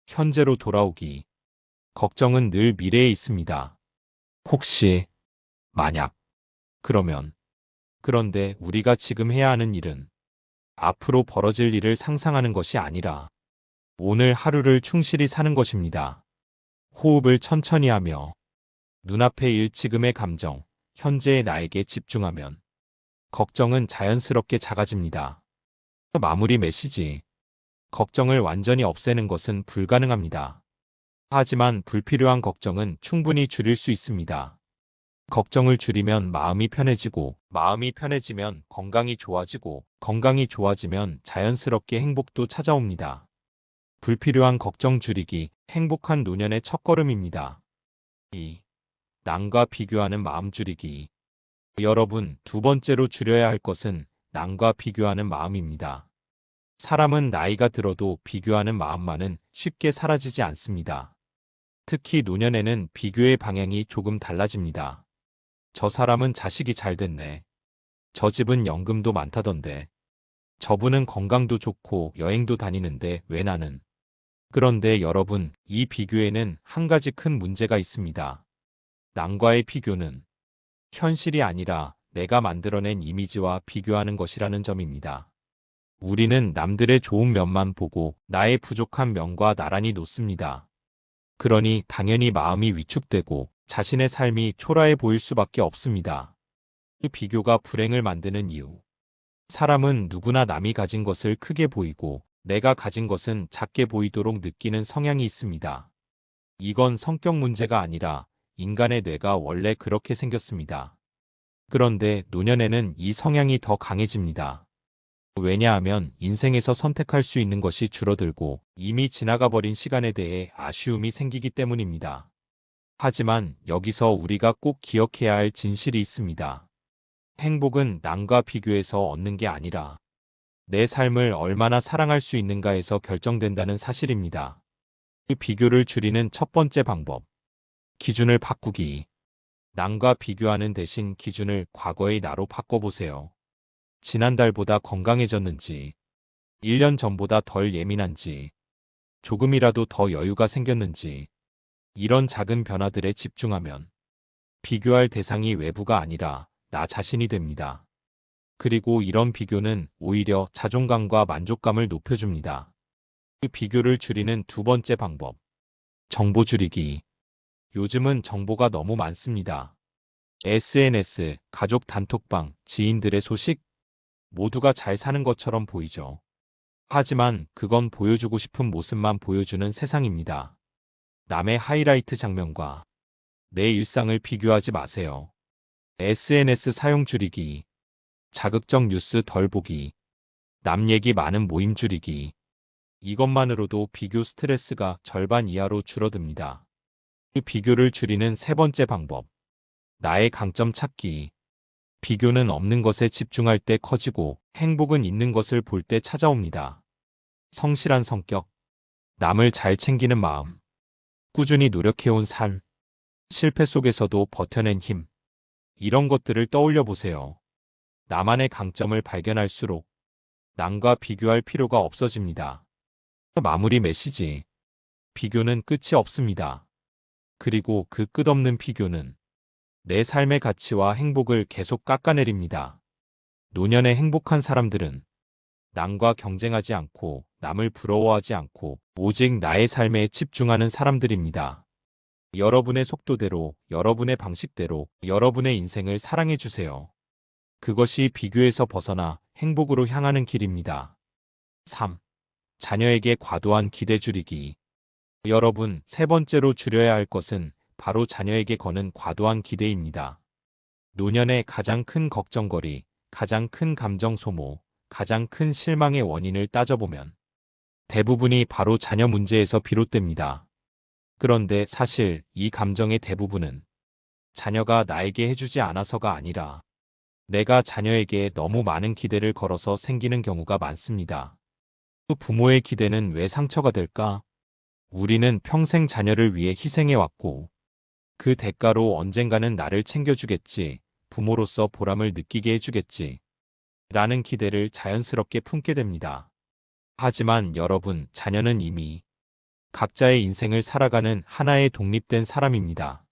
현재로 돌아오기. 걱정은 늘 미래에 있습니다. 혹시, 만약, 그러면. 그런데 우리가 지금 해야 하는 일은 앞으로 벌어질 일을 상상하는 것이 아니라 오늘 하루를 충실히 사는 것입니다. 호흡을 천천히 하며 눈앞의 일 지금의 감정, 현재의 나에게 집중하면 걱정은 자연스럽게 작아집니다. 마무리 메시지. 걱정을 완전히 없애는 것은 불가능합니다. 하지만 불필요한 걱정은 충분히 줄일 수 있습니다. 걱정을 줄이면 마음이 편해지고, 마음이 편해지면 건강이 좋아지고, 건강이 좋아지면 자연스럽게 행복도 찾아옵니다. 불필요한 걱정 줄이기, 행복한 노년의 첫걸음입니다. 2. 남과 비교하는 마음 줄이기. 여러분, 두 번째로 줄여야 할 것은 남과 비교하는 마음입니다. 사람은 나이가 들어도 비교하는 마음만은 쉽게 사라지지 않습니다. 특히 노년에는 비교의 방향이 조금 달라집니다. 저 사람은 자식이 잘 됐네. 저 집은 연금도 많다던데. 저분은 건강도 좋고 여행도 다니는데 왜 나는? 그런데 여러분, 이 비교에는 한 가지 큰 문제가 있습니다. 남과의 비교는 현실이 아니라 내가 만들어낸 이미지와 비교하는 것이라는 점입니다. 우리는 남들의 좋은 면만 보고 나의 부족한 면과 나란히 놓습니다. 그러니 당연히 마음이 위축되고 자신의 삶이 초라해 보일 수밖에 없습니다. 이 비교가 불행을 만드는 이유. 사람은 누구나 남이 가진 것을 크게 보이고 내가 가진 것은 작게 보이도록 느끼는 성향이 있습니다. 이건 성격 문제가 아니라 인간의 뇌가 원래 그렇게 생겼습니다. 그런데 노년에는 이 성향이 더 강해집니다. 왜냐하면 인생에서 선택할 수 있는 것이 줄어들고 이미 지나가 버린 시간에 대해 아쉬움이 생기기 때문입니다. 하지만 여기서 우리가 꼭 기억해야 할 진실이 있습니다. 행복은 남과 비교해서 얻는 게 아니라 내 삶을 얼마나 사랑할 수 있는가에서 결정된다는 사실입니다. 그 비교를 줄이는 첫 번째 방법. 기준을 바꾸기. 남과 비교하는 대신 기준을 과거의 나로 바꿔보세요. 지난달보다 건강해졌는지, 1년 전보다 덜 예민한지, 조금이라도 더 여유가 생겼는지, 이런 작은 변화들에 집중하면 비교할 대상이 외부가 아니라 나 자신이 됩니다. 그리고 이런 비교는 오히려 자존감과 만족감을 높여줍니다. 그 비교를 줄이는 두 번째 방법. 정보 줄이기. 요즘은 정보가 너무 많습니다. SNS, 가족 단톡방, 지인들의 소식, 모두가 잘 사는 것처럼 보이죠. 하지만 그건 보여주고 싶은 모습만 보여주는 세상입니다. 남의 하이라이트 장면과 내 일상을 비교하지 마세요. SNS 사용 줄이기, 자극적 뉴스 덜 보기, 남 얘기 많은 모임 줄이기. 이것만으로도 비교 스트레스가 절반 이하로 줄어듭니다. 그 비교를 줄이는 세 번째 방법. 나의 강점 찾기. 비교는 없는 것에 집중할 때 커지고 행복은 있는 것을 볼 때 찾아옵니다. 성실한 성격, 남을 잘 챙기는 마음, 꾸준히 노력해온 삶, 실패 속에서도 버텨낸 힘, 이런 것들을 떠올려 보세요. 나만의 강점을 발견할수록 남과 비교할 필요가 없어집니다. 마무리 메시지. 비교는 끝이 없습니다. 그리고 그 끝없는 비교는 내 삶의 가치와 행복을 계속 깎아내립니다. 노년의 행복한 사람들은 남과 경쟁하지 않고 남을 부러워하지 않고 오직 나의 삶에 집중하는 사람들입니다. 여러분의 속도대로, 여러분의 방식대로 여러분의 인생을 사랑해 주세요. 그것이 비교에서 벗어나 행복으로 향하는 길입니다. 3. 자녀에게 과도한 기대 줄이기. 여러분, 세 번째로 줄여야 할 것은 바로 자녀에게 거는 과도한 기대입니다. 노년의 가장 큰 걱정거리, 가장 큰 감정 소모, 가장 큰 실망의 원인을 따져보면 대부분이 바로 자녀 문제에서 비롯됩니다. 그런데 사실 이 감정의 대부분은 자녀가 나에게 해주지 않아서가 아니라 내가 자녀에게 너무 많은 기대를 걸어서 생기는 경우가 많습니다. 그 부모의 기대는 왜 상처가 될까? 우리는 평생 자녀를 위해 희생해왔고 그 대가로 언젠가는 나를 챙겨주겠지, 부모로서 보람을 느끼게 해주겠지 라는 기대를 자연스럽게 품게 됩니다. 하지만 여러분, 자녀는 이미 각자의 인생을 살아가는 하나의 독립된 사람입니다.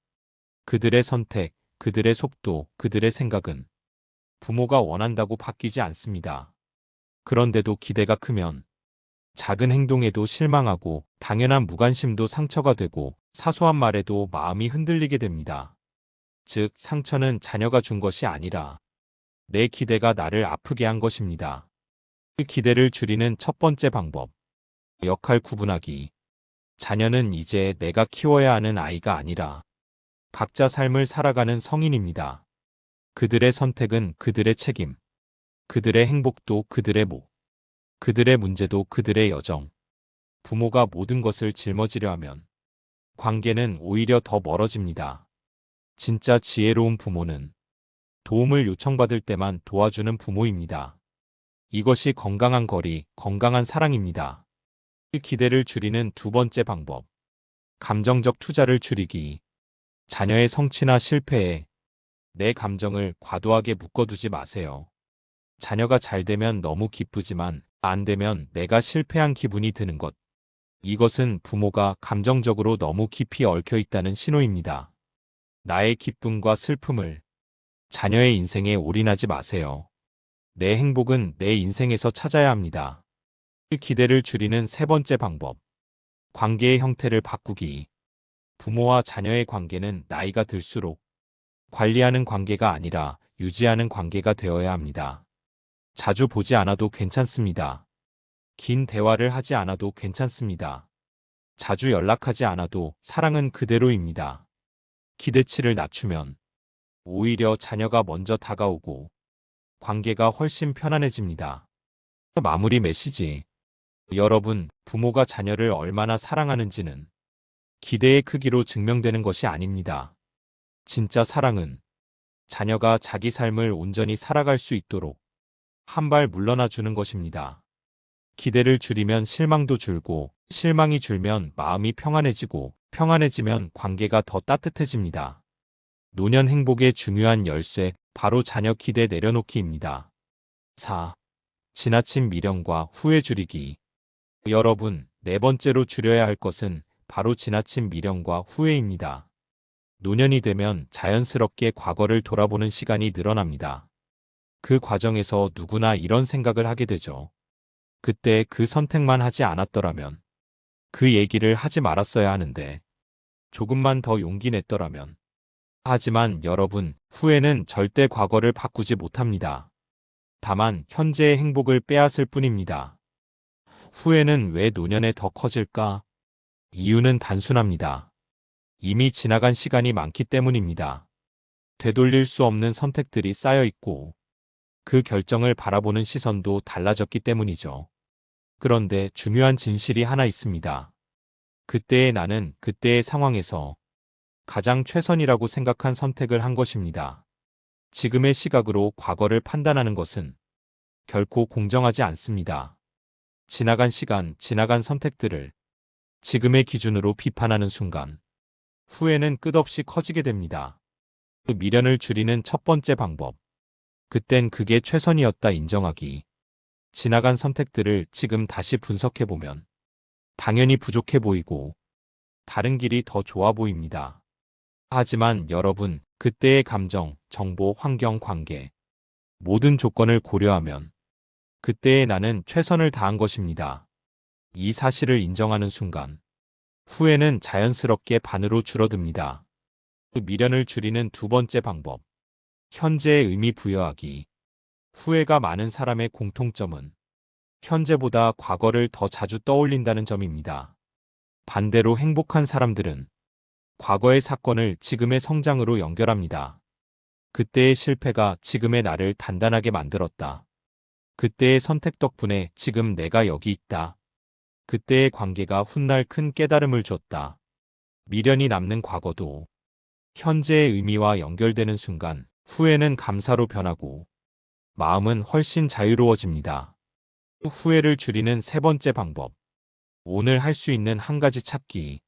그들의 선택, 그들의 속도, 그들의 생각은 부모가 원한다고 바뀌지 않습니다. 그런데도 기대가 크면 작은 행동에도 실망하고 당연한 무관심도 상처가 되고 사소한 말에도 마음이 흔들리게 됩니다. 즉, 상처는 자녀가 준 것이 아니라 내 기대가 나를 아프게 한 것입니다. 그 기대를 줄이는 첫 번째 방법. 역할 구분하기. 자녀는 이제 내가 키워야 하는 아이가 아니라 각자 삶을 살아가는 성인입니다. 그들의 선택은 그들의 책임, 그들의 행복도 그들의 목, 그들의 문제도 그들의 여정. 부모가 모든 것을 짊어지려 하면 관계는 오히려 더 멀어집니다. 진짜 지혜로운 부모는 도움을 요청받을 때만 도와주는 부모입니다. 이것이 건강한 거리, 건강한 사랑입니다. 그 기대를 줄이는 두 번째 방법. 감정적 투자를 줄이기. 자녀의 성취나 실패에 내 감정을 과도하게 묶어두지 마세요. 자녀가 잘 되면 너무 기쁘지만 안 되면 내가 실패한 기분이 드는 것. 이것은 부모가 감정적으로 너무 깊이 얽혀 있다는 신호입니다. 나의 기쁨과 슬픔을 자녀의 인생에 올인하지 마세요. 내 행복은 내 인생에서 찾아야 합니다. 그 기대를 줄이는 세 번째 방법. 관계의 형태를 바꾸기. 부모와 자녀의 관계는 나이가 들수록 관리하는 관계가 아니라 유지하는 관계가 되어야 합니다. 자주 보지 않아도 괜찮습니다. 긴 대화를 하지 않아도 괜찮습니다. 자주 연락하지 않아도 사랑은 그대로입니다. 기대치를 낮추면 오히려 자녀가 먼저 다가오고 관계가 훨씬 편안해집니다. 마무리 메시지. 여러분, 부모가 자녀를 얼마나 사랑하는지는 기대의 크기로 증명되는 것이 아닙니다. 진짜 사랑은 자녀가 자기 삶을 온전히 살아갈 수 있도록 한 발 물러나 주는 것입니다. 기대를 줄이면 실망도 줄고, 실망이 줄면 마음이 평안해지고, 평안해지면 관계가 더 따뜻해집니다. 노년 행복의 중요한 열쇠, 바로 자녀 기대 내려놓기입니다. 4. 지나친 미련과 후회 줄이기. 여러분, 네 번째로 줄여야 할 것은 바로 지나친 미련과 후회입니다. 노년이 되면 자연스럽게 과거를 돌아보는 시간이 늘어납니다. 그 과정에서 누구나 이런 생각을 하게 되죠. 그때 그 선택만 하지 않았더라면, 그 얘기를 하지 말았어야 하는데, 조금만 더 용기 냈더라면. 하지만 여러분, 후회는 절대 과거를 바꾸지 못합니다. 다만 현재의 행복을 빼앗을 뿐입니다. 후회는 왜 노년에 더 커질까? 이유는 단순합니다. 이미 지나간 시간이 많기 때문입니다. 되돌릴 수 없는 선택들이 쌓여 있고, 그 결정을 바라보는 시선도 달라졌기 때문이죠. 그런데 중요한 진실이 하나 있습니다. 그때의 나는 그때의 상황에서 가장 최선이라고 생각한 선택을 한 것입니다. 지금의 시각으로 과거를 판단하는 것은 결코 공정하지 않습니다. 지나간 시간, 지나간 선택들을 지금의 기준으로 비판하는 순간 후회는 끝없이 커지게 됩니다. 그 미련을 줄이는 첫 번째 방법. 그땐 그게 최선이었다 인정하기. 지나간 선택들을 지금 다시 분석해보면 당연히 부족해 보이고 다른 길이 더 좋아 보입니다. 하지만 여러분, 그때의 감정, 정보, 환경, 관계, 모든 조건을 고려하면 그때의 나는 최선을 다한 것입니다. 이 사실을 인정하는 순간 후회는 자연스럽게 반으로 줄어듭니다. 그 미련을 줄이는 두 번째 방법. 현재의 의미 부여하기. 후회가 많은 사람의 공통점은 현재보다 과거를 더 자주 떠올린다는 점입니다. 반대로 행복한 사람들은 과거의 사건을 지금의 성장으로 연결합니다. 그때의 실패가 지금의 나를 단단하게 만들었다. 그때의 선택 덕분에 지금 내가 여기 있다. 그때의 관계가 훗날 큰 깨달음을 줬다. 미련이 남는 과거도 현재의 의미와 연결되는 순간 후회는 감사로 변하고 마음은 훨씬 자유로워집니다. 후회를 줄이는 세 번째 방법. 오늘 할 수 있는 한 가지 찾기.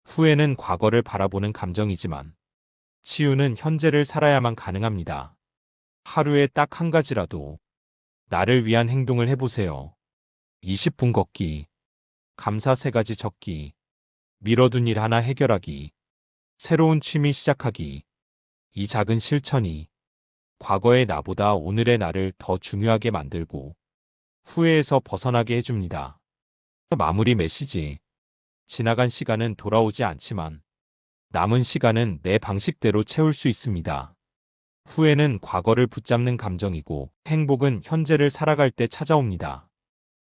후회는 과거를 바라보는 감정이지만 치유는 현재를 살아야만 가능합니다. 하루에 딱 한 가지라도 나를 위한 행동을 해보세요. 20분 걷기, 감사 3가지 적기, 미뤄둔 일 하나 해결하기, 새로운 취미 시작하기. 이 작은 실천이 과거의 나보다 오늘의 나를 더 중요하게 만들고 후회에서 벗어나게 해줍니다. 마무리 메시지. 지나간 시간은 돌아오지 않지만 남은 시간은 내 방식대로 채울 수 있습니다. 후회는 과거를 붙잡는 감정이고 행복은 현재를 살아갈 때 찾아옵니다.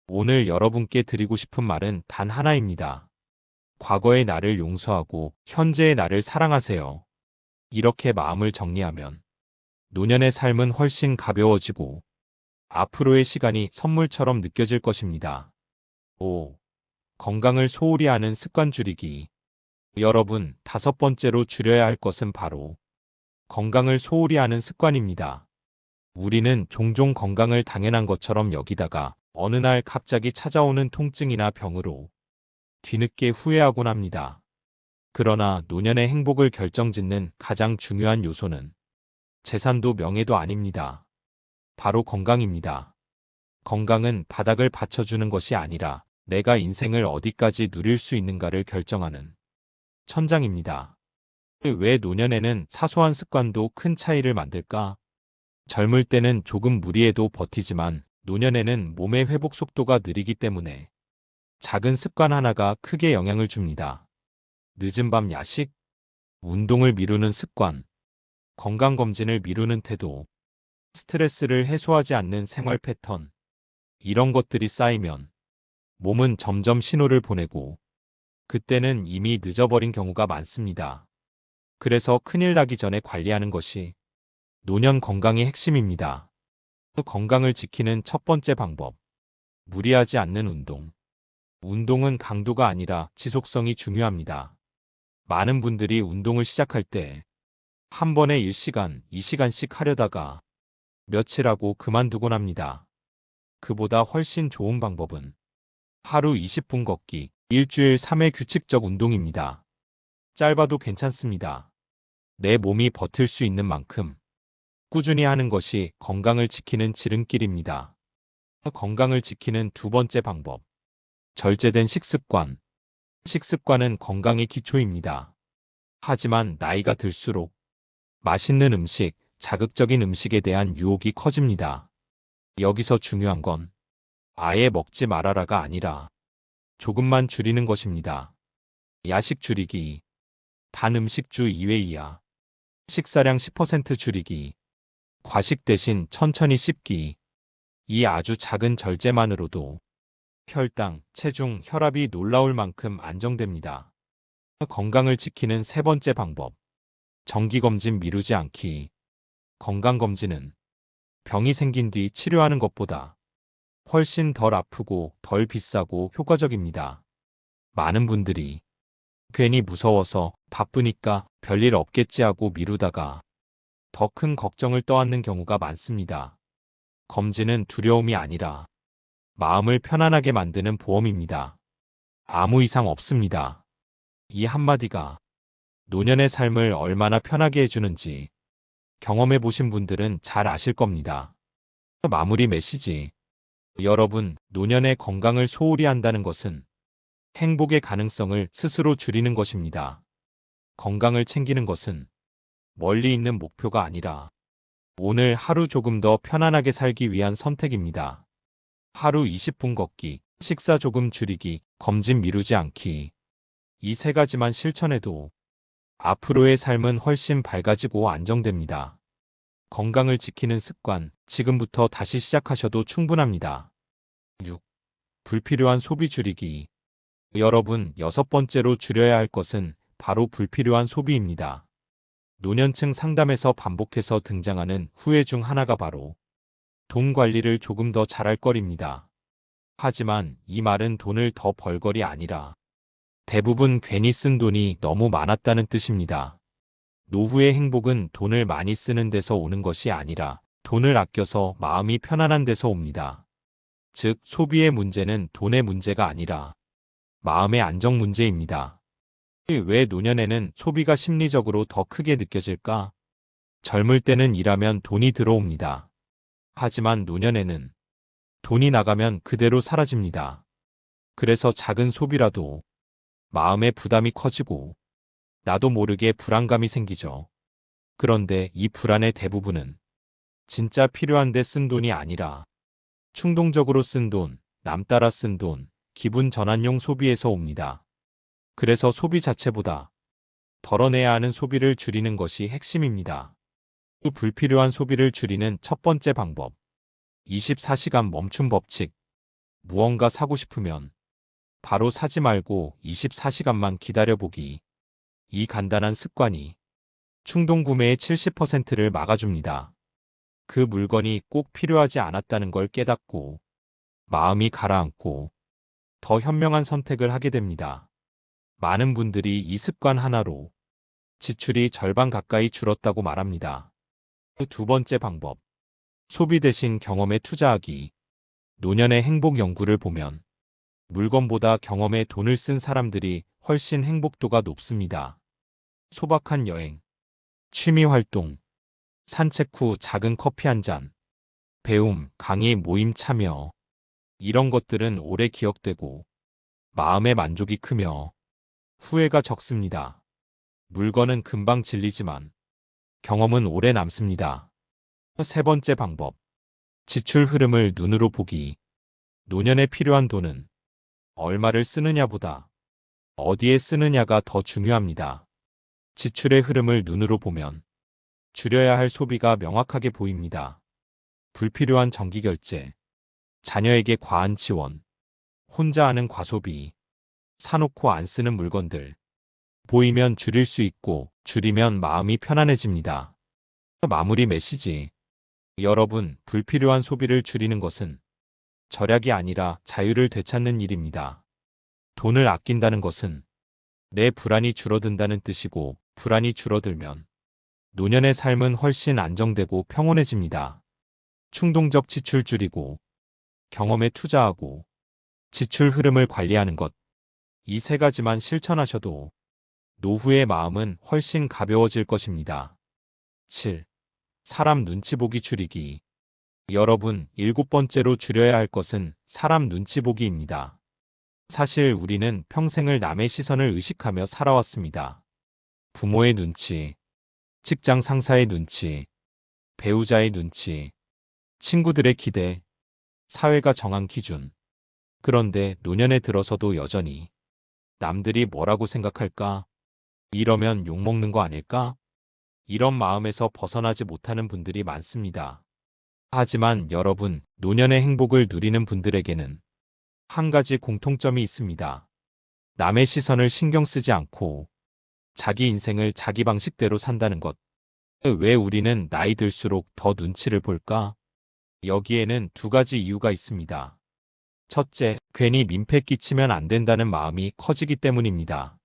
오늘 여러분께 드리고 싶은 말은 단 하나입니다. 과거의 나를 용서하고 현재의 나를 사랑하세요. 이렇게 마음을 정리하면 노년의 삶은 훨씬 가벼워지고 앞으로의 시간이 선물처럼 느껴질 것입니다. 5. 건강을 소홀히 하는 습관 줄이기. 여러분, 5번째로 줄여야 할 것은 바로 건강을 소홀히 하는 습관입니다. 우리는 종종 건강을 당연한 것처럼 여기다가 어느 날 갑자기 찾아오는 통증이나 병으로 뒤늦게 후회하곤 합니다. 그러나 노년의 행복을 결정짓는 가장 중요한 요소는 재산도 명예도 아닙니다. 바로 건강입니다. 건강은 바닥을 받쳐주는 것이 아니라 내가 인생을 어디까지 누릴 수 있는가를 결정하는 천장입니다. 왜 노년에는 사소한 습관도 큰 차이를 만들까? 젊을 때는 조금 무리해도 버티지만 노년에는 몸의 회복 속도가 느리기 때문에 작은 습관 하나가 크게 영향을 줍니다. 늦은 밤 야식, 운동을 미루는 습관, 건강검진을 미루는 태도, 스트레스를 해소하지 않는 생활 패턴. 이런 것들이 쌓이면 몸은 점점 신호를 보내고 그때는 이미 늦어버린 경우가 많습니다. 그래서 큰일 나기 전에 관리하는 것이 노년 건강의 핵심입니다. 건강을 지키는 첫 번째 방법. 무리하지 않는 운동. 운동은 강도가 아니라 지속성이 중요합니다. 많은 분들이 운동을 시작할 때 한 번에 1시간, 2시간씩 하려다가 며칠 하고 그만두곤 합니다. 그보다 훨씬 좋은 방법은 하루 20분 걷기, 일주일 3회 규칙적 운동입니다. 짧아도 괜찮습니다. 내 몸이 버틸 수 있는 만큼 꾸준히 하는 것이 건강을 지키는 지름길입니다. 건강을 지키는 두 번째 방법. 절제된 식습관. 식습관은 건강의 기초입니다. 하지만 나이가 들수록 맛있는 음식, 자극적인 음식에 대한 유혹이 커집니다. 여기서 중요한 건 아예 먹지 말아라가 아니라 조금만 줄이는 것입니다. 야식 줄이기, 단 음식 주 2회 이하, 식사량 10% 줄이기, 과식 대신 천천히 씹기. 이 아주 작은 절제만으로도 혈당, 체중, 혈압이 놀라울 만큼 안정됩니다. 건강을 지키는 세 번째 방법. 정기검진 미루지 않기. 건강검진은 병이 생긴 뒤 치료하는 것보다 훨씬 덜 아프고 덜 비싸고 효과적입니다. 많은 분들이 괜히 무서워서 바쁘니까 별일 없겠지 하고 미루다가 더 큰 걱정을 떠안는 경우가 많습니다. 검진은 두려움이 아니라 마음을 편안하게 만드는 보험입니다. 아무 이상 없습니다. 이 한마디가 노년의 삶을 얼마나 편하게 해주는지 경험해 보신 분들은 잘 아실 겁니다. 마무리 메시지. 여러분, 노년의 건강을 소홀히 한다는 것은 행복의 가능성을 스스로 줄이는 것입니다. 건강을 챙기는 것은 멀리 있는 목표가 아니라 오늘 하루 조금 더 편안하게 살기 위한 선택입니다. 하루 20분 걷기, 식사 조금 줄이기, 검진 미루지 않기. 이 세 가지만 실천해도 앞으로의 삶은 훨씬 밝아지고 안정됩니다. 건강을 지키는 습관, 지금부터 다시 시작하셔도 충분합니다. 6. 불필요한 소비 줄이기. 여러분, 6번째로 줄여야 할 것은 바로 불필요한 소비입니다. 노년층 상담에서 반복해서 등장하는 후회 중 하나가 바로 돈 관리를 조금 더 잘할 거리입니다. 하지만 이 말은 돈을 더 벌 거리 아니라 대부분 괜히 쓴 돈이 너무 많았다는 뜻입니다. 노후의 행복은 돈을 많이 쓰는 데서 오는 것이 아니라 돈을 아껴서 마음이 편안한 데서 옵니다. 즉, 소비의 문제는 돈의 문제가 아니라 마음의 안정 문제입니다. 왜 노년에는 소비가 심리적으로 더 크게 느껴질까? 젊을 때는 일하면 돈이 들어옵니다. 하지만 노년에는 돈이 나가면 그대로 사라집니다. 그래서 작은 소비라도 마음의 부담이 커지고 나도 모르게 불안감이 생기죠. 그런데 이 불안의 대부분은 진짜 필요한데 쓴 돈이 아니라 충동적으로 쓴 돈, 남 따라 쓴 돈, 기분 전환용 소비에서 옵니다. 그래서 소비 자체보다 덜어내야 하는 소비를 줄이는 것이 핵심입니다. 그 불필요한 소비를 줄이는 첫 번째 방법. 24시간 멈춤 법칙. 무언가 사고 싶으면 바로 사지 말고 24시간만 기다려보기. 이 간단한 습관이 충동 구매의 70%를 막아줍니다. 그 물건이 꼭 필요하지 않았다는 걸 깨닫고 마음이 가라앉고 더 현명한 선택을 하게 됩니다. 많은 분들이 이 습관 하나로 지출이 절반 가까이 줄었다고 말합니다. 두 번째 방법. 소비 대신 경험에 투자하기. 노년의 행복 연구를 보면 물건보다 경험에 돈을 쓴 사람들이 훨씬 행복도가 높습니다. 소박한 여행, 취미 활동, 산책 후 작은 커피 한 잔, 배움, 강의 모임 참여. 이런 것들은 오래 기억되고 마음의 만족이 크며 후회가 적습니다. 물건은 금방 질리지만 경험은 오래 남습니다. 세 번째 방법. 지출 흐름을 눈으로 보기. 노년에 필요한 돈은 얼마를 쓰느냐보다 어디에 쓰느냐가 더 중요합니다. 지출의 흐름을 눈으로 보면 줄여야 할 소비가 명확하게 보입니다. 불필요한 정기 결제, 자녀에게 과한 지원, 혼자 하는 과소비, 사놓고 안 쓰는 물건들. 보이면 줄일 수 있고 줄이면 마음이 편안해집니다. 마무리 메시지. 여러분, 불필요한 소비를 줄이는 것은 절약이 아니라 자유를 되찾는 일입니다. 돈을 아낀다는 것은 내 불안이 줄어든다는 뜻이고 불안이 줄어들면 노년의 삶은 훨씬 안정되고 평온해집니다. 충동적 지출 줄이고 경험에 투자하고 지출 흐름을 관리하는 것. 이 세 가지만 실천하셔도 노후의 마음은 훨씬 가벼워질 것입니다. 7. 사람 눈치 보기 줄이기. 여러분, 7번째로 줄여야 할 것은 사람 눈치 보기입니다. 사실 우리는 평생을 남의 시선을 의식하며 살아왔습니다. 부모의 눈치, 직장 상사의 눈치, 배우자의 눈치, 친구들의 기대, 사회가 정한 기준. 그런데 노년에 들어서도 여전히 남들이 뭐라고 생각할까? 이러면 욕먹는 거 아닐까? 이런 마음에서 벗어나지 못하는 분들이 많습니다. 하지만 여러분, 노년의 행복을 누리는 분들에게는 한 가지 공통점이 있습니다. 남의 시선을 신경 쓰지 않고 자기 인생을 자기 방식대로 산다는 것. 왜 우리는 나이 들수록 더 눈치를 볼까? 여기에는 두 가지 이유가 있습니다. 첫째, 괜히 민폐 끼치면 안 된다는 마음이 커지기 때문입니다.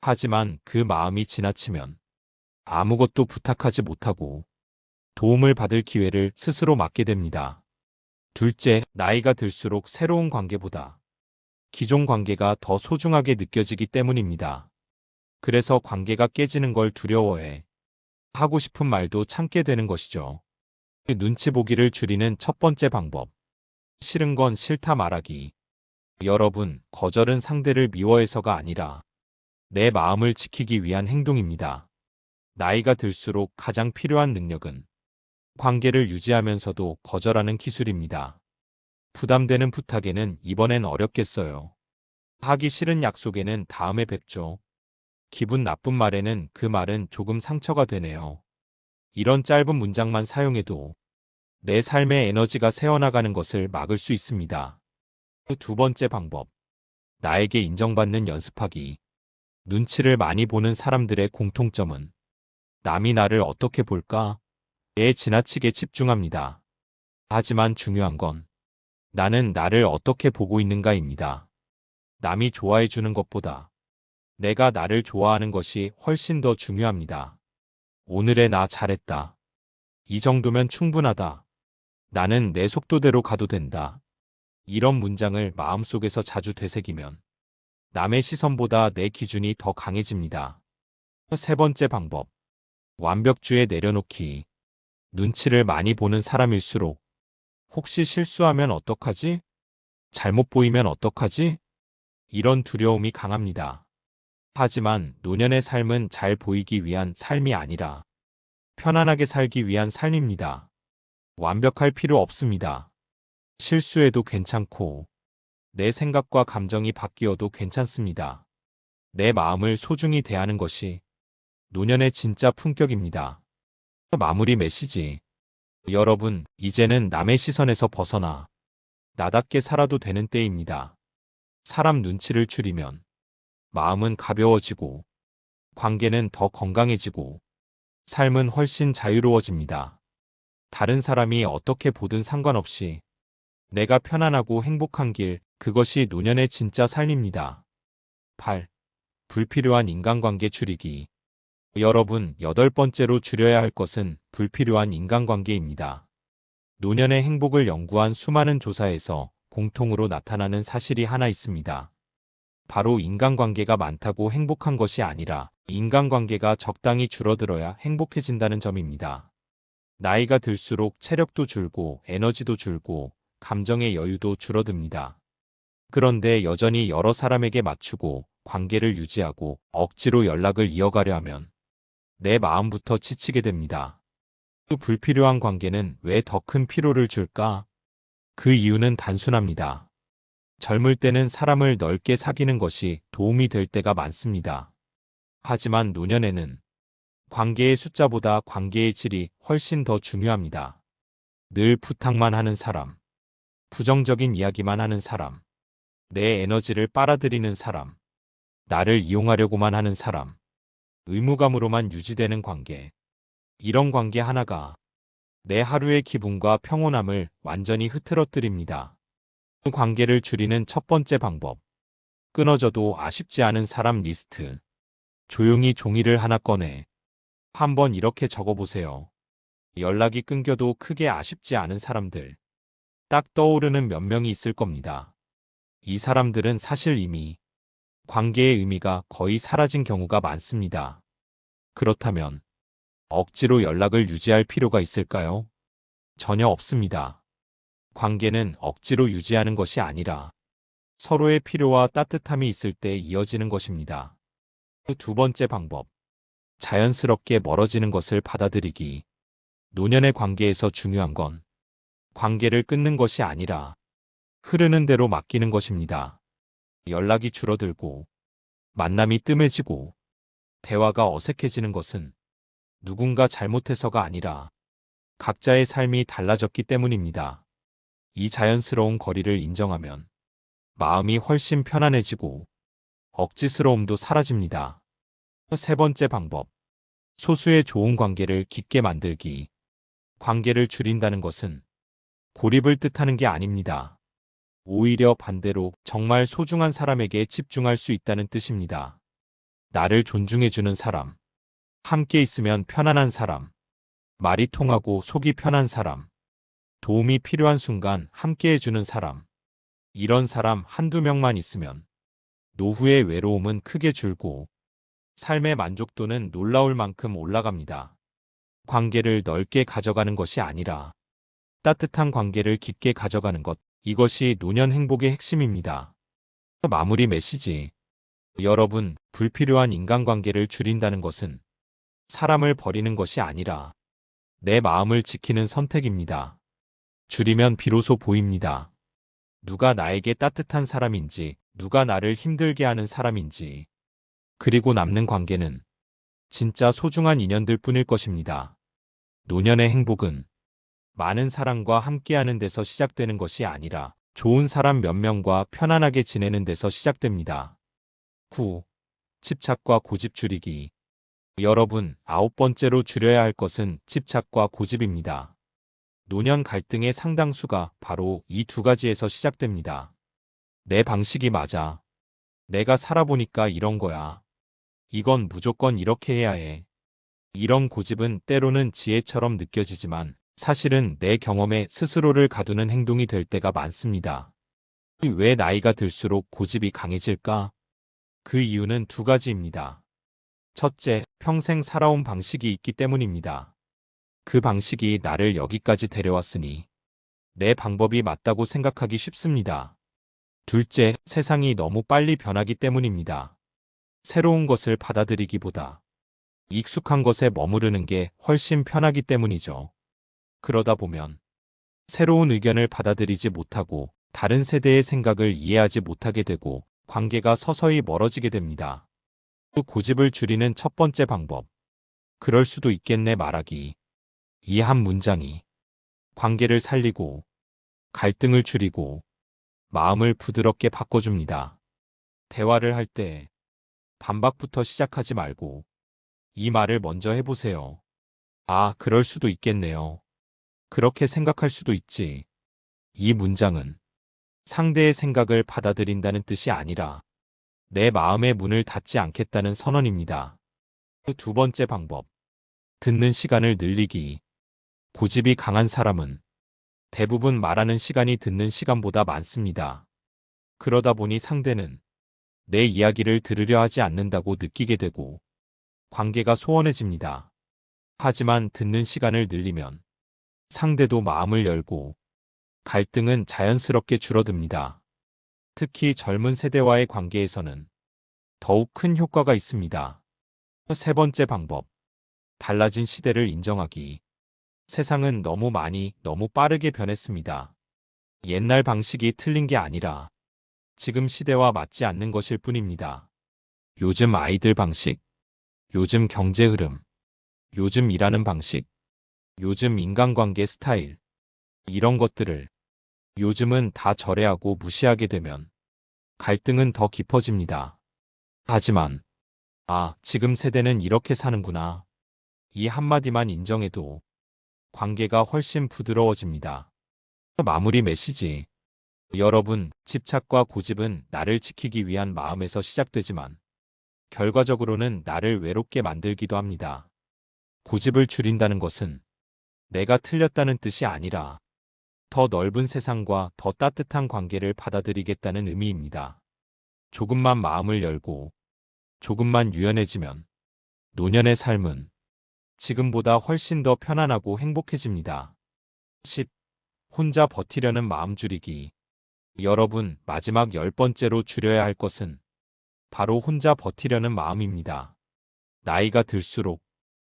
하지만 그 마음이 지나치면 아무것도 부탁하지 못하고 도움을 받을 기회를 스스로 막게 됩니다. 둘째, 나이가 들수록 새로운 관계보다 기존 관계가 더 소중하게 느껴지기 때문입니다. 그래서 관계가 깨지는 걸 두려워해 하고 싶은 말도 참게 되는 것이죠. 눈치 보기를 줄이는 첫 번째 방법. 싫은 건 싫다 말하기. 여러분, 거절은 상대를 미워해서가 아니라 내 마음을 지키기 위한 행동입니다. 나이가 들수록 가장 필요한 능력은 관계를 유지하면서도 거절하는 기술입니다. 부담되는 부탁에는 이번엔 어렵겠어요. 하기 싫은 약속에는 다음에 뵙죠. 기분 나쁜 말에는 그 말은 조금 상처가 되네요. 이런 짧은 문장만 사용해도 내 삶의 에너지가 새어나가는 것을 막을 수 있습니다. 두 번째 방법. 나에게 인정받는 연습하기. 눈치를 많이 보는 사람들의 공통점은 남이 나를 어떻게 볼까? 에 지나치게 집중합니다. 하지만 중요한 건 나는 나를 어떻게 보고 있는가입니다. 남이 좋아해 주는 것보다 내가 나를 좋아하는 것이 훨씬 더 중요합니다. 오늘의 나 잘했다. 이 정도면 충분하다. 나는 내 속도대로 가도 된다. 이런 문장을 마음속에서 자주 되새기면 남의 시선보다 내 기준이 더 강해집니다. 세 번째 방법. 완벽주의 내려놓기. 눈치를 많이 보는 사람일수록 혹시 실수하면 어떡하지? 잘못 보이면 어떡하지? 이런 두려움이 강합니다. 하지만 노년의 삶은 잘 보이기 위한 삶이 아니라 편안하게 살기 위한 삶입니다. 완벽할 필요 없습니다. 실수해도 괜찮고 내 생각과 감정이 바뀌어도 괜찮습니다. 내 마음을 소중히 대하는 것이 노년의 진짜 품격입니다. 마무리 메시지. 여러분, 이제는 남의 시선에서 벗어나 나답게 살아도 되는 때입니다. 사람 눈치를 줄이면 마음은 가벼워지고 관계는 더 건강해지고 삶은 훨씬 자유로워집니다. 다른 사람이 어떻게 보든 상관없이 내가 편안하고 행복한 길, 그것이 노년의 진짜 삶입니다. 8. 불필요한 인간관계 줄이기. 여러분, 8번째로 줄여야 할 것은 불필요한 인간관계입니다. 노년의 행복을 연구한 수많은 조사에서 공통으로 나타나는 사실이 하나 있습니다. 바로 인간관계가 많다고 행복한 것이 아니라 인간관계가 적당히 줄어들어야 행복해진다는 점입니다. 나이가 들수록 체력도 줄고 에너지도 줄고 감정의 여유도 줄어듭니다. 그런데 여전히 여러 사람에게 맞추고 관계를 유지하고 억지로 연락을 이어가려 하면 내 마음부터 지치게 됩니다. 그 불필요한 관계는 왜 더 큰 피로를 줄까? 그 이유는 단순합니다. 젊을 때는 사람을 넓게 사귀는 것이 도움이 될 때가 많습니다. 하지만 노년에는 관계의 숫자보다 관계의 질이 훨씬 더 중요합니다. 늘 부탁만 하는 사람, 부정적인 이야기만 하는 사람, 내 에너지를 빨아들이는 사람, 나를 이용하려고만 하는 사람, 의무감으로만 유지되는 관계. 이런 관계 하나가 내 하루의 기분과 평온함을 완전히 흐트러뜨립니다. 그 관계를 줄이는 첫 번째 방법. 끊어져도 아쉽지 않은 사람 리스트. 조용히 종이를 하나 꺼내 한번 이렇게 적어보세요. 연락이 끊겨도 크게 아쉽지 않은 사람들. 딱 떠오르는 몇 명이 있을 겁니다. 이 사람들은 사실 이미 관계의 의미가 거의 사라진 경우가 많습니다. 그렇다면 억지로 연락을 유지할 필요가 있을까요? 전혀 없습니다. 관계는 억지로 유지하는 것이 아니라 서로의 필요와 따뜻함이 있을 때 이어지는 것입니다. 두 번째 방법. 자연스럽게 멀어지는 것을 받아들이기. 노년의 관계에서 중요한 건 관계를 끊는 것이 아니라 흐르는 대로 맡기는 것입니다. 연락이 줄어들고 만남이 뜸해지고 대화가 어색해지는 것은 누군가 잘못해서가 아니라 각자의 삶이 달라졌기 때문입니다. 이 자연스러운 거리를 인정하면 마음이 훨씬 편안해지고 억지스러움도 사라집니다. 세 번째 방법. 소수의 좋은 관계를 깊게 만들기. 관계를 줄인다는 것은 고립을 뜻하는 게 아닙니다. 오히려 반대로 정말 소중한 사람에게 집중할 수 있다는 뜻입니다. 나를 존중해주는 사람, 함께 있으면 편안한 사람, 말이 통하고 속이 편한 사람, 도움이 필요한 순간 함께 해주는 사람. 이런 사람 한두 명만 있으면 노후의 외로움은 크게 줄고 삶의 만족도는 놀라울 만큼 올라갑니다. 관계를 넓게 가져가는 것이 아니라 따뜻한 관계를 깊게 가져가는 것, 이것이 노년 행복의 핵심입니다. 마무리 메시지. 여러분, 불필요한 인간관계를 줄인다는 것은 사람을 버리는 것이 아니라 내 마음을 지키는 선택입니다. 줄이면 비로소 보입니다. 누가 나에게 따뜻한 사람인지, 누가 나를 힘들게 하는 사람인지. 그리고 남는 관계는 진짜 소중한 인연들 뿐일 것입니다. 노년의 행복은 많은 사람과 함께하는 데서 시작되는 것이 아니라 좋은 사람 몇 명과 편안하게 지내는 데서 시작됩니다. 9. 집착과 고집 줄이기. 여러분, 9번째로 줄여야 할 것은 집착과 고집입니다. 노년 갈등의 상당수가 바로 이 두 가지에서 시작됩니다. 내 방식이 맞아. 내가 살아보니까 이런 거야. 이건 무조건 이렇게 해야 해. 이런 고집은 때로는 지혜처럼 느껴지지만 사실은 내 경험에 스스로를 가두는 행동이 될 때가 많습니다. 왜 나이가 들수록 고집이 강해질까? 그 이유는 두 가지입니다. 첫째, 평생 살아온 방식이 있기 때문입니다. 그 방식이 나를 여기까지 데려왔으니 내 방법이 맞다고 생각하기 쉽습니다. 둘째, 세상이 너무 빨리 변하기 때문입니다. 새로운 것을 받아들이기보다 익숙한 것에 머무르는 게 훨씬 편하기 때문이죠. 그러다 보면 새로운 의견을 받아들이지 못하고 다른 세대의 생각을 이해하지 못하게 되고 관계가 서서히 멀어지게 됩니다. 그 고집을 줄이는 첫 번째 방법. 그럴 수도 있겠네 말하기. 이 한 문장이 관계를 살리고 갈등을 줄이고 마음을 부드럽게 바꿔줍니다. 대화를 할 때 반박부터 시작하지 말고 이 말을 먼저 해보세요. 아, 그럴 수도 있겠네요. 그렇게 생각할 수도 있지. 이 문장은 상대의 생각을 받아들인다는 뜻이 아니라 내 마음의 문을 닫지 않겠다는 선언입니다. 그 두 번째 방법. 듣는 시간을 늘리기. 고집이 강한 사람은 대부분 말하는 시간이 듣는 시간보다 많습니다. 그러다 보니 상대는 내 이야기를 들으려 하지 않는다고 느끼게 되고 관계가 소원해집니다. 하지만 듣는 시간을 늘리면 상대도 마음을 열고 갈등은 자연스럽게 줄어듭니다. 특히 젊은 세대와의 관계에서는 더욱 큰 효과가 있습니다. 세 번째 방법. 달라진 시대를 인정하기. 세상은 너무 많이, 너무 빠르게 변했습니다. 옛날 방식이 틀린 게 아니라 지금 시대와 맞지 않는 것일 뿐입니다. 요즘 아이들 방식, 요즘 경제 흐름, 요즘 일하는 방식, 요즘 인간관계 스타일, 이런 것들을 요즘은 다 절해하고 무시하게 되면 갈등은 더 깊어집니다. 하지만, 아, 지금 세대는 이렇게 사는구나. 이 한마디만 인정해도 관계가 훨씬 부드러워집니다. 마무리 메시지. 여러분, 집착과 고집은 나를 지키기 위한 마음에서 시작되지만 결과적으로는 나를 외롭게 만들기도 합니다. 고집을 줄인다는 것은 내가 틀렸다는 뜻이 아니라 더 넓은 세상과 더 따뜻한 관계를 받아들이겠다는 의미입니다. 조금만 마음을 열고 조금만 유연해지면 노년의 삶은 지금보다 훨씬 더 편안하고 행복해집니다. 10. 혼자 버티려는 마음 줄이기. 여러분, 마지막 10번째로 줄여야 할 것은 바로 혼자 버티려는 마음입니다. 나이가 들수록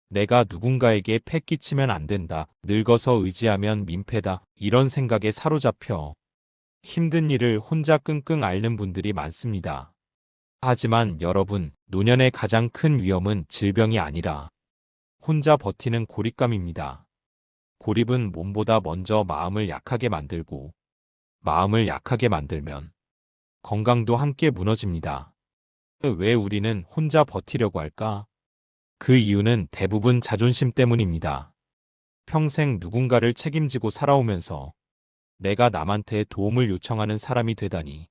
내가 누군가에게 패 끼치면 안 된다, 늙어서 의지하면 민폐다, 이런 생각에 사로잡혀 힘든 일을 혼자 끙끙 앓는 분들이 많습니다. 하지만 여러분, 노년의 가장 큰 위험은 질병이 아니라 혼자 버티는 고립감입니다. 고립은 몸보다 먼저 마음을 약하게 만들고 마음을 약하게 만들면 건강도 함께 무너집니다. 왜 우리는 혼자 버티려고 할까? 그 이유는 대부분 자존심 때문입니다. 평생 누군가를 책임지고 살아오면서 내가 남한테 도움을 요청하는 사람이 되다니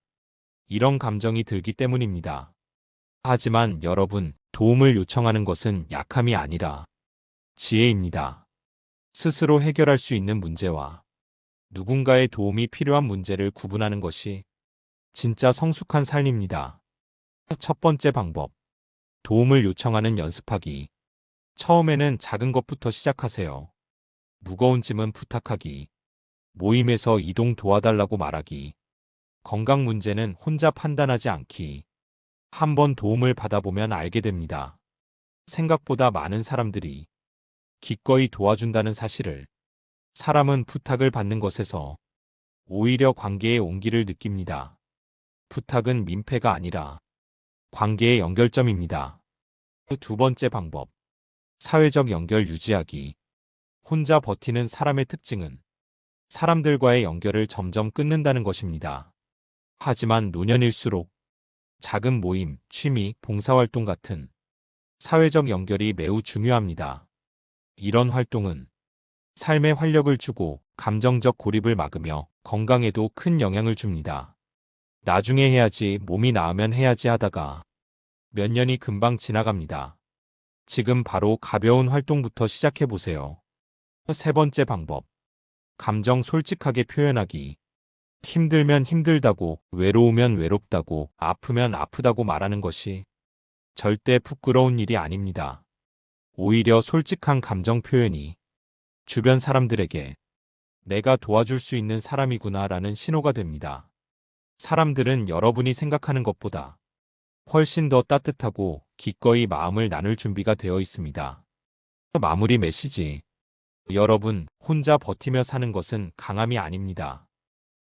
이런 감정이 들기 때문입니다. 하지만 여러분, 도움을 요청하는 것은 약함이 아니라 지혜입니다. 스스로 해결할 수 있는 문제와 누군가의 도움이 필요한 문제를 구분하는 것이 진짜 성숙한 삶입니다. 첫 번째 방법. 도움을 요청하는 연습하기. 처음에는 작은 것부터 시작하세요. 무거운 짐은 부탁하기. 모임에서 이동 도와달라고 말하기. 건강 문제는 혼자 판단하지 않기. 한번 도움을 받아보면 알게 됩니다. 생각보다 많은 사람들이 기꺼이 도와준다는 사실을. 사람은 부탁을 받는 것에서 오히려 관계의 온기를 느낍니다. 부탁은 민폐가 아니라 관계의 연결점입니다. 두 번째 방법. 사회적 연결 유지하기. 혼자 버티는 사람의 특징은 사람들과의 연결을 점점 끊는다는 것입니다. 하지만 노년일수록 작은 모임, 취미, 봉사활동 같은 사회적 연결이 매우 중요합니다. 이런 활동은 삶에 활력을 주고 감정적 고립을 막으며 건강에도 큰 영향을 줍니다. 나중에 해야지, 몸이 나으면 해야지 하다가 몇 년이 금방 지나갑니다. 지금 바로 가벼운 활동부터 시작해보세요. 세 번째 방법. 감정 솔직하게 표현하기. 힘들면 힘들다고, 외로우면 외롭다고, 아프면 아프다고 말하는 것이 절대 부끄러운 일이 아닙니다. 오히려 솔직한 감정 표현이 주변 사람들에게 내가 도와줄 수 있는 사람이구나 라는 신호가 됩니다. 사람들은 여러분이 생각하는 것보다 훨씬 더 따뜻하고 기꺼이 마음을 나눌 준비가 되어 있습니다. 마무리 메시지. 여러분, 혼자 버티며 사는 것은 강함이 아닙니다.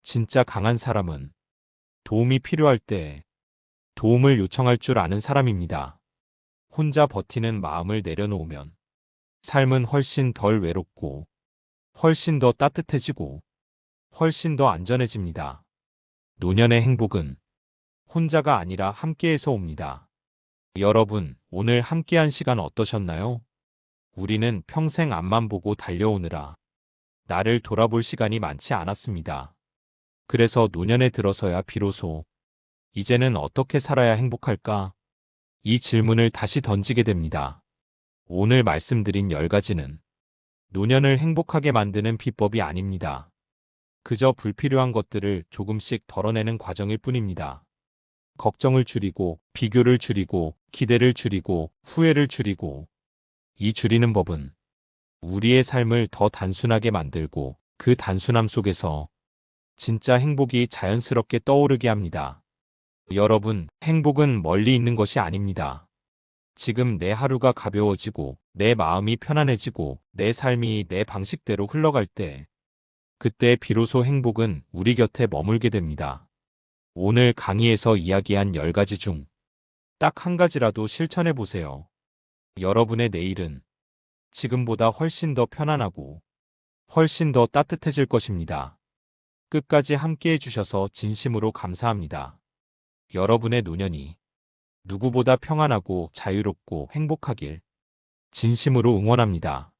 진짜 강한 사람은 도움이 필요할 때 도움을 요청할 줄 아는 사람입니다. 혼자 버티는 마음을 내려놓으면 삶은 훨씬 덜 외롭고 훨씬 더 따뜻해지고 훨씬 더 안전해집니다. 노년의 행복은 혼자가 아니라 함께해서 옵니다. 여러분, 오늘 함께한 시간 어떠셨나요? 우리는 평생 앞만 보고 달려오느라 나를 돌아볼 시간이 많지 않았습니다. 그래서 노년에 들어서야 비로소 이제는 어떻게 살아야 행복할까? 이 질문을 다시 던지게 됩니다. 오늘 말씀드린 10가지는 노년을 행복하게 만드는 비법이 아닙니다. 그저 불필요한 것들을 조금씩 덜어내는 과정일 뿐입니다. 걱정을 줄이고, 비교를 줄이고, 기대를 줄이고, 후회를 줄이고, 이 줄이는 법은 우리의 삶을 더 단순하게 만들고 그 단순함 속에서 진짜 행복이 자연스럽게 떠오르게 합니다. 여러분, 행복은 멀리 있는 것이 아닙니다. 지금 내 하루가 가벼워지고 내 마음이 편안해지고 내 삶이 내 방식대로 흘러갈 때 그때 비로소 행복은 우리 곁에 머물게 됩니다. 오늘 강의에서 이야기한 10가지 중 딱 한 가지라도 실천해 보세요. 여러분의 내일은 지금보다 훨씬 더 편안하고 훨씬 더 따뜻해질 것입니다. 끝까지 함께 해주셔서 진심으로 감사합니다. 여러분의 노년이 누구보다 평안하고 자유롭고 행복하길 진심으로 응원합니다.